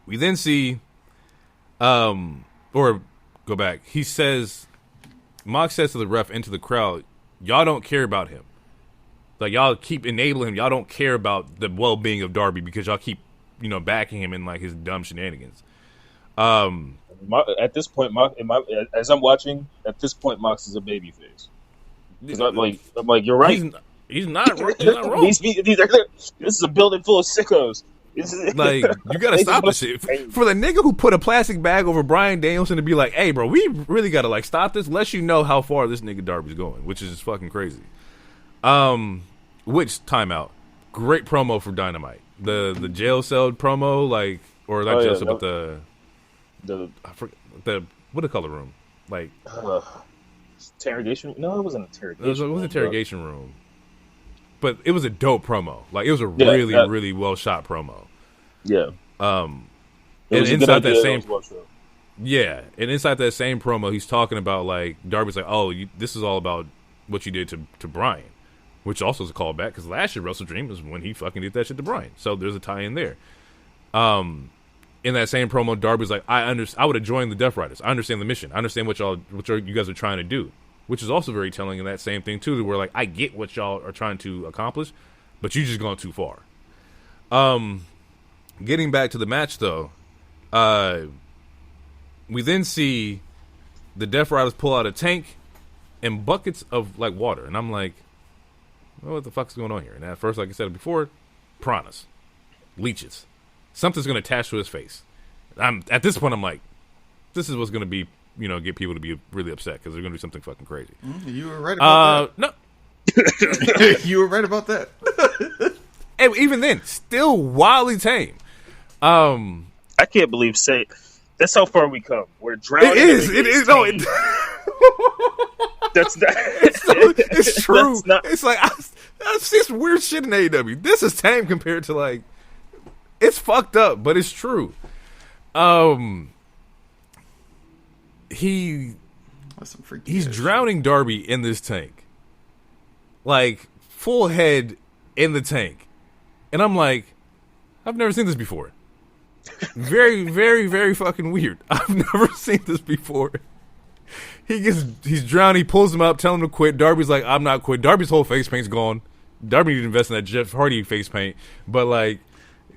We then see. Or go back. He says, Mox says to the ref and to the crowd, y'all don't care about him. Like, y'all keep enabling him. Y'all don't care about the well-being of Darby because y'all keep, you know, backing him in, like, his dumb shenanigans. At this point, as I'm watching, at this point, Mox is a babyface. I'm like, you're right. He's not wrong. This is a building full of sickos. Like, you gotta stop this shit. For the nigga who put a plastic bag over Bryan Danielson to be like, hey, bro, we really gotta, like, stop this, lets you know how far this nigga Darby's going, which is just fucking crazy. Which, timeout. Great promo for Dynamite. The jail cell promo, like, or not jail cell, but what do they call the room? Like, interrogation? No, it wasn't interrogation. It was an interrogation room. But it was a dope promo. Like, it was a really well shot promo. Yeah. And inside that same, and inside that same promo, he's talking about, like, Darby's like, oh, this is all about what you did to Bryan, which also is a callback because last year WrestleDream was when he fucking did that shit to Bryan. So there's a tie in there. In that same promo, Darby's like, I would have joined the Death Riders. I understand the mission. I understand what you guys are trying to do. Which is also very telling in that same thing, too, where, like, I get what y'all are trying to accomplish, but you just gone too far. Getting back to the match, though, we then see the Death Riders pull out a tank and buckets of, like, water. And I'm like, well, what the fuck is going on here? And at first, like I said before, piranhas, leeches. Something's going to attach to his face. At this point, I'm like, this is what's going to be, you know, get people to be really upset because they're going to do something fucking crazy. You were right about that. No. You were right about that. And even then, still wildly tame. I can't believe that's how far we come. We're drowning. It is. No, that's not. It's true. It's like I've seen some weird shit in AEW. This is tame compared to, like, it's fucked up, but it's true. He's drowning Darby in this tank, like full head in the tank, and I'm like, I've never seen this before. Very, very, very fucking weird. I've never seen this before. He's drowning. He pulls him up, telling him to quit. Darby's like, I'm not quitting. Darby's whole face paint's gone. Darby needed to invest in that Jeff Hardy face paint, but like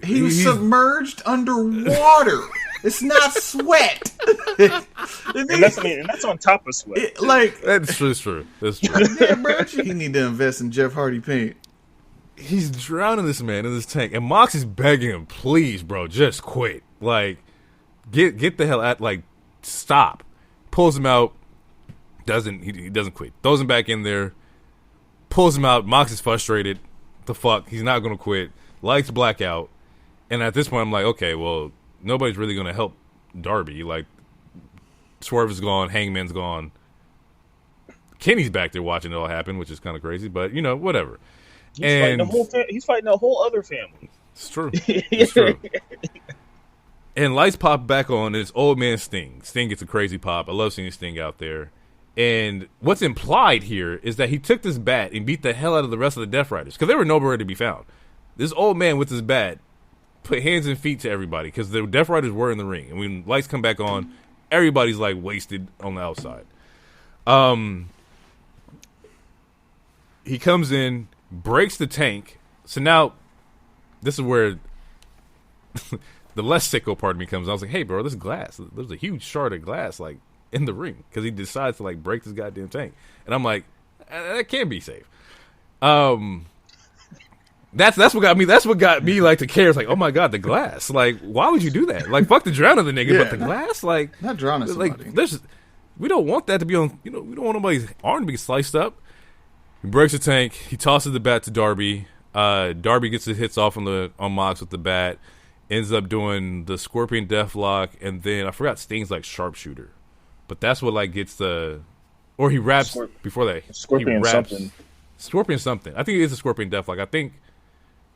he was submerged underwater. It's not sweat. and that's on top of sweat. That's true. That's true. Yeah, bro, he need to invest in Jeff Hardy paint. he's drowning this man in this tank, and Mox is begging him, please, bro, just quit. Like, get the hell out. Like, stop. Pulls him out. He doesn't quit. Throws him back in there. Pulls him out. Mox is frustrated. The fuck? He's not gonna quit. Lights black out. And at this point, I'm like, okay, well, nobody's really gonna help Darby. Like, Swerve is gone. Hangman's gone. Kenny's back there watching it all happen, which is kind of crazy, but whatever. He's fighting a whole other family. It's true. It's true. And lights pop back on, and it's old man Sting. Sting gets a crazy pop. I love seeing Sting out there. And what's implied here is that he took this bat and beat the hell out of the rest of the Death Riders because they were nowhere to be found. This old man with his bat put hands and feet to everybody because the Death Riders were in the ring. And when lights come back on, everybody's like wasted on the outside. He comes in, breaks the tank. So now, this is where the less sicko part of me comes. I was like, hey, bro, this glass. There's a huge shard of glass, like, in the ring. Because he decides to, like, break this goddamn tank. And I'm like, that can't be safe. That's what got me. That's what got me, like, to care. It's like, oh, my God, the glass. Like, why would you do that? Like, fuck the drowning the nigga, but the glass? Like, not drowning somebody. Like, we don't want that to be on, we don't want nobody's arm to be sliced up. He breaks the tank. He tosses the bat to Darby. Darby gets his hits off on Mox with the bat. Ends up doing the Scorpion Deathlock, and then I forgot Sting's like sharpshooter, but that's what like gets the, or he wraps before that. Scorpion something. Scorpion something. I think it is a Scorpion Deathlock. I think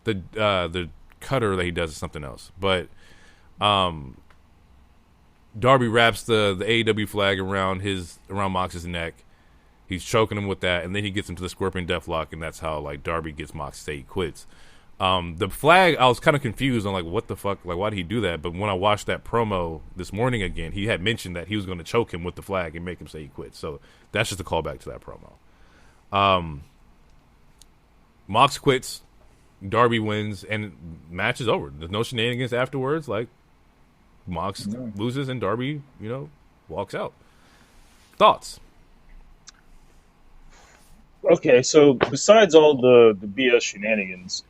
the cutter that he does is something else, but Darby wraps the AEW flag around Mox's neck. He's choking him with that, and then he gets him to the Scorpion Deathlock, and that's how like Darby gets Mox to say he quits. The flag, I was kind of confused on like what the fuck, like why did he do that? But when I watched that promo this morning again, he had mentioned that he was going to choke him with the flag and make him say he quits. So that's just a callback to that promo. Mox quits, Darby wins, and match is over. There's no shenanigans afterwards. Like Mox loses and Darby, walks out. Thoughts? Okay, so besides all the BS shenanigans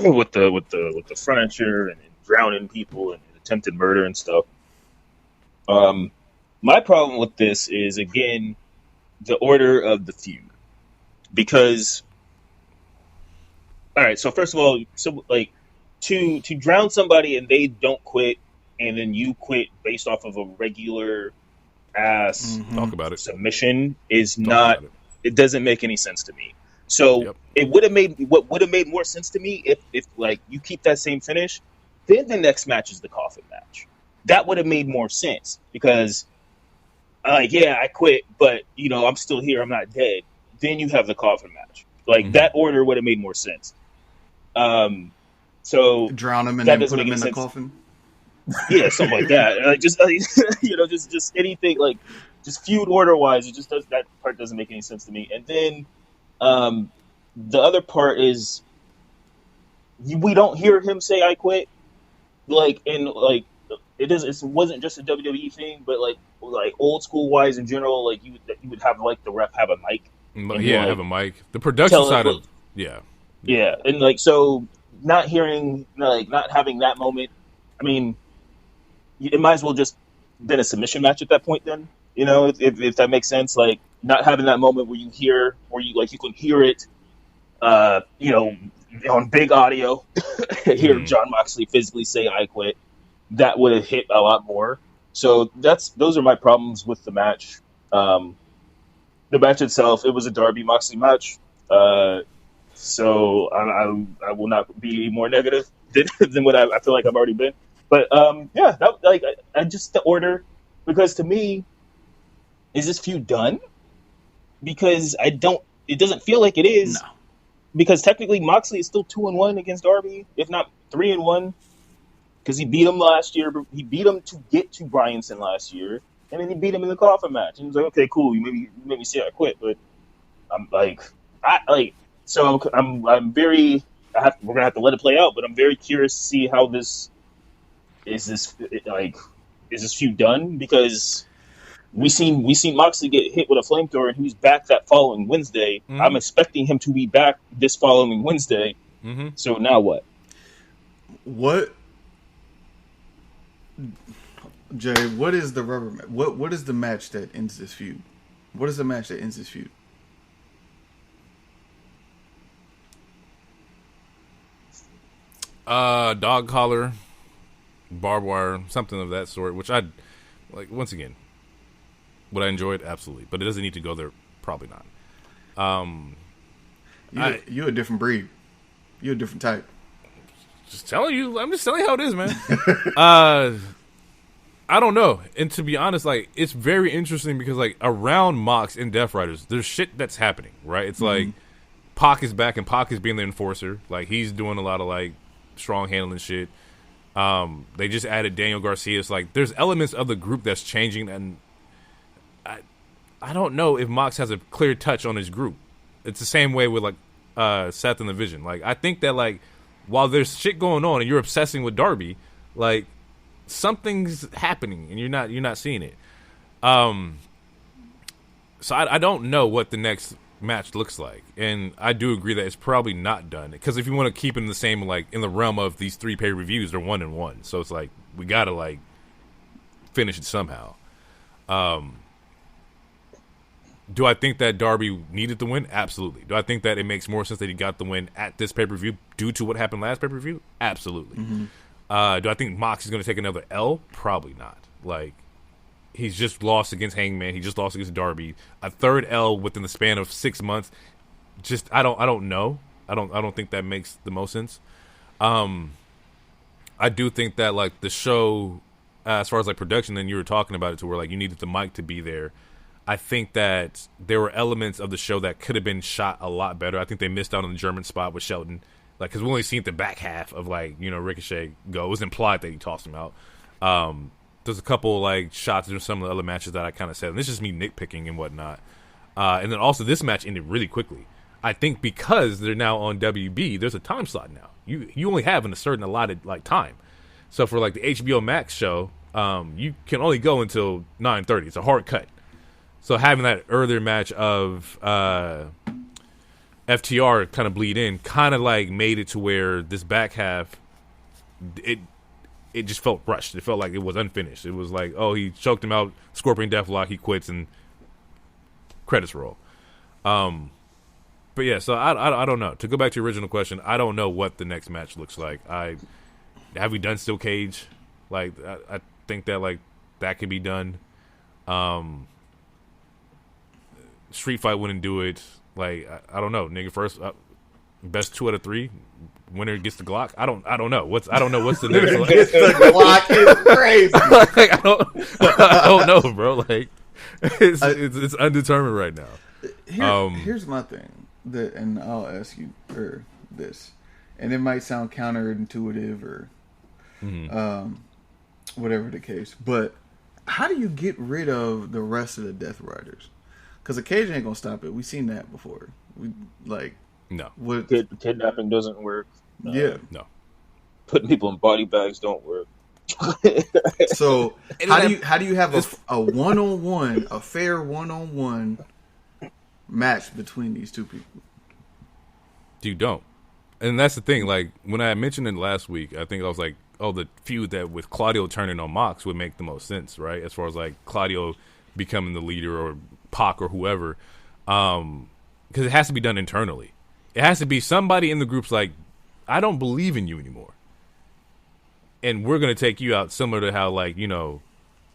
with the furniture and drowning people and attempted murder and stuff, my problem with this is again the order of the feud. Because, all right, so first of all, to drown somebody and they don't quit, and then you quit based off of a regular ass talk about it submission is not. It doesn't make any sense to me. So It would have made more sense to me if like you keep that same finish, then the next match is the coffin match. That would have made more sense because, I quit, but I'm still here. I'm not dead. Then you have the coffin match. Like that order would have made more sense. So drown him and then put him in the coffin. Yeah, something like that. Just anything like. Just feud order wise, that part doesn't make any sense to me. And then the other part is we don't hear him say "I quit." It wasn't just a WWE thing, but like old school wise in general, like you would have like the ref have a mic. Have a mic. The production side of yeah, and like so not hearing not having that moment. I mean, it might as well just been a submission match at that point then. If that makes sense, like not having that moment where you can hear it, on big audio, hear John Moxley physically say "I quit," that would have hit a lot more. So those are my problems with the match. The match itself, it was a Darby Moxley match, so I will not be more negative than what I feel like I've already been. But I just the order, because to me. Is this feud done? Because it doesn't feel like it is. No. Because technically Moxley is still 2-1 against Darby, if not 3-1. Because he beat him last year. He beat him to get to Bryanson last year. And then he beat him in the coffin match. And he was like, okay, cool, you made me say I quit. But I'm like, so I'm very, we're going to have to let it play out. But I'm very curious to see how is this feud done? Because we seen Moxley get hit with a flamethrower, and he was back that following Wednesday. I'm expecting him to be back this following Wednesday. Mm-hmm. So now what? What, Jay? What is the rubber? What is the match that ends this feud? What is the match that ends this feud? Dog collar, barbed wire, something of that sort. Which I like. Once again, would I enjoy it? Absolutely, but it doesn't need to go there. Probably not. You're a different breed. You're a different type. Just telling you. I'm just telling you how it is, man. I don't know. And to be honest, like, it's very interesting because, like, around Mox and Death Riders, there's shit that's happening, right? It's like Pac is back and Pac is being the enforcer. Like, he's doing a lot of, like, strong handling shit. They just added Daniel Garcia. It's like, there's elements of the group that's changing, and I don't know if Mox has a clear touch on his group. It's the same way with, like, Seth and the Vision. Like, I think that, like, while there's shit going on and you're obsessing with Darby, like, something's happening and you're not seeing it. So I don't know what the next match looks like, and I do agree that it's probably not done, because if you want to keep it in the same, like, in the realm of these 3 pay-per-views, they're 1-1, so it's like we gotta, like, finish it somehow. Do I think that Darby needed the win? Absolutely. Do I think that it makes more sense that he got the win at this pay-per-view due to what happened last pay-per-view? Absolutely. Do I think Mox is going to take another L? Probably not. Like, he's just lost against Hangman. He just lost against Darby. A third L within the span of 6 months. Just I don't know. I don't think that makes the most sense. I do think that, like, the show, as far as, like, production, and you were talking about it to where, like, you needed the mic to be there. I think that there were elements of the show that could have been shot a lot better. I think they missed out on the German spot with Shelton. Like, because we only seen the back half of, like, you know, Ricochet go. It was implied that he tossed him out. There's a couple, like, shots in some of the other matches that I kind of said. And this is just me nitpicking and whatnot. And then also this match ended really quickly. I think because they're now on WB, there's a time slot now. You only have a certain allotted, like, time. So for, like, the HBO Max show, you can only go until 9:30. It's a hard cut. So having that earlier match of FTR kind of bleed in, kind of like made it to where this back half, it just felt rushed. It felt like it was unfinished. It was like, oh, he choked him out, Scorpion Deathlock, he quits, and credits roll. But yeah, so I don't know. To go back to your original question, I don't know what the next match looks like. Have we done Steel Cage? Like, I think that, like, that could be done. Street Fight wouldn't do it. Like, I don't know, nigga. First, best 2 out of 3. Winner gets the Glock. I don't know. I don't know what's the next. Like, Gets the Glock is crazy. Like, I don't know, bro. Like, it's undetermined right now. Here's my thing, and I'll ask you for this, and it might sound counterintuitive or whatever the case, but how do you get rid of the rest of the Death Riders? Because the cage ain't gonna stop it. We've seen that before. No. Kidnapping doesn't work. Yeah. No. Putting people in body bags don't work. So how do you have a one-on-one, a fair one-on-one match between these two people? You don't. And that's the thing. Like, when I mentioned it last week, I think I was like, oh, the feud that with Claudio turning on Mox would make the most sense, right? As far as, like, Claudio becoming the leader or Pac or whoever, because it has to be done internally. It has to be somebody in the group's like, I don't believe in you anymore, and we're gonna take you out, similar to how, like, you know,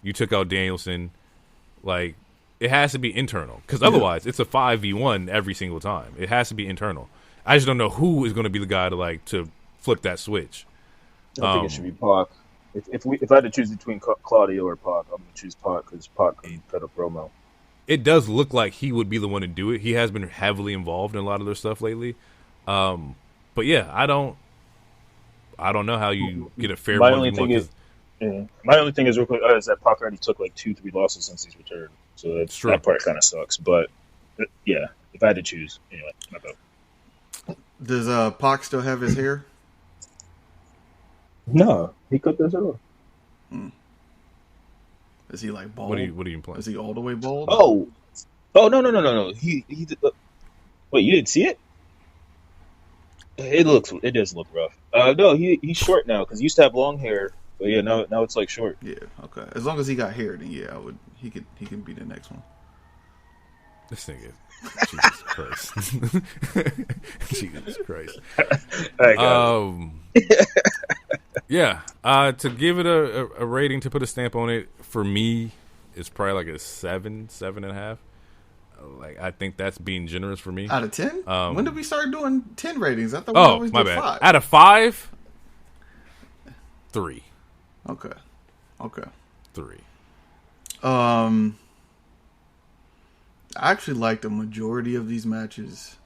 you took out Danielson. Like, it has to be internal, because otherwise it's a 5v1 every single time. It has to be internal. I just don't know who is going to be the guy to flip that switch. I think it should be Pac. If I had to choose between Claudio or Pac, I'm going to choose Pac, because Pac can cut a promo. It does look like he would be the one to do it. He has been heavily involved in a lot of their stuff lately. But yeah, I don't know how you get a fair my one. only thing is real quick is that Pac already took like 2-3 losses since he's returned, so that part kind of sucks. But yeah, if I had to choose, anyway, my vote. Does Pac still have his hair? No, he cut this off. Is he like bald? What are you implying? Is he all the way bald? Oh no. He wait, you didn't see it? It does look rough. No, he's short now because he used to have long hair, but yeah, now it's like short. Yeah, okay. As long as he got hair, then yeah, I would. He can be the next one. This nigga, Jesus Christ, Jesus Christ. Yeah. To give it a rating, to put a stamp on it, for me, it's probably like a 7.5. Like, I think that's being generous for me. Out of 10? When did we start doing 10 ratings? I thought we always my did bad. 5. Out of 5, 3. Okay. 3. I actually liked the majority of these matches,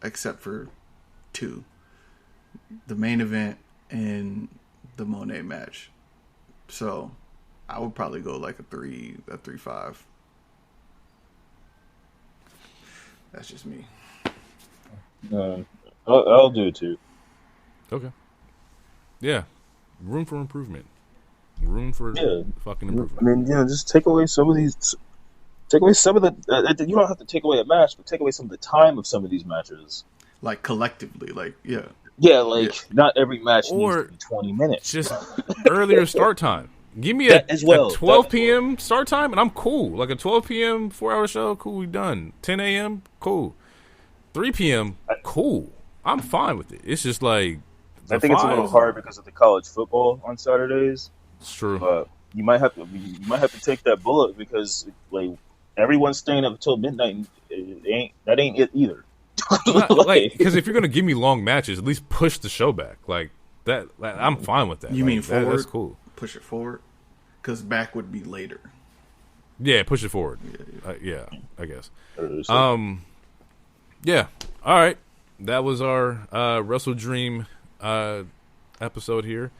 except for 2. The main event and the Monet match. So, I would probably go like a 3.5. That's just me. I'll do it too. Okay. Yeah. Room for improvement. Room for fucking improvement. I mean, just take away some of these. Take away some of the. You don't have to take away a match, but take away some of the time of some of these matches. Like collectively, yeah. Yeah, not every match needs Or to be 20 minutes. Just earlier start time. Give me That as well. a 12 p.m. start time, and I'm cool. Like a 12 p.m. 4-hour show, cool, we done. 10 a.m., cool. 3 p.m., cool. I'm fine with it. It's just like I think it's a little hard because of the college football on Saturdays. It's true. But you might have to take that bullet because like everyone's staying up until midnight. And that ain't it either. Because if you're gonna give me long matches, at least push the show back. Like that, I'm fine with that. You mean forward? That's cool. Push it forward, because back would be later. Yeah, push it forward. Yeah, I guess. Yeah. All right. That was our WrestleDream episode here.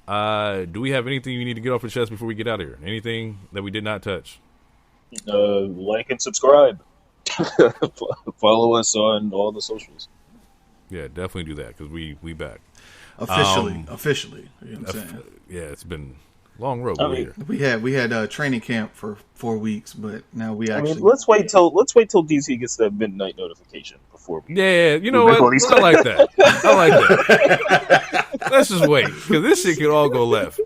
Do we have anything you need to get off your chest before we get out of here? Anything that we did not touch? Like and subscribe. Follow us on all the socials. Yeah, definitely do that because we back. Officially. You know what I'm saying? Yeah, it's been a long road. We had training camp for 4 weeks, but now we actually. Let's wait till DC gets that midnight notification before we. Yeah, you know what? I like that. Let's just wait because this shit could all go left.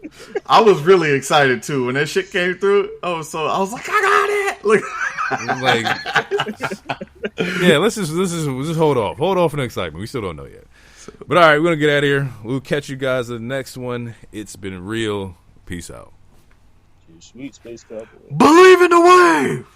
I was really excited too when that shit came through. I was like, I got it. Yeah, let's just hold off on the excitement. We still don't know yet. But all right, we're gonna get out of here. We'll catch you guys in the next one. It's been real. Peace out. Sweet Space Cowboy. Believe in the wave.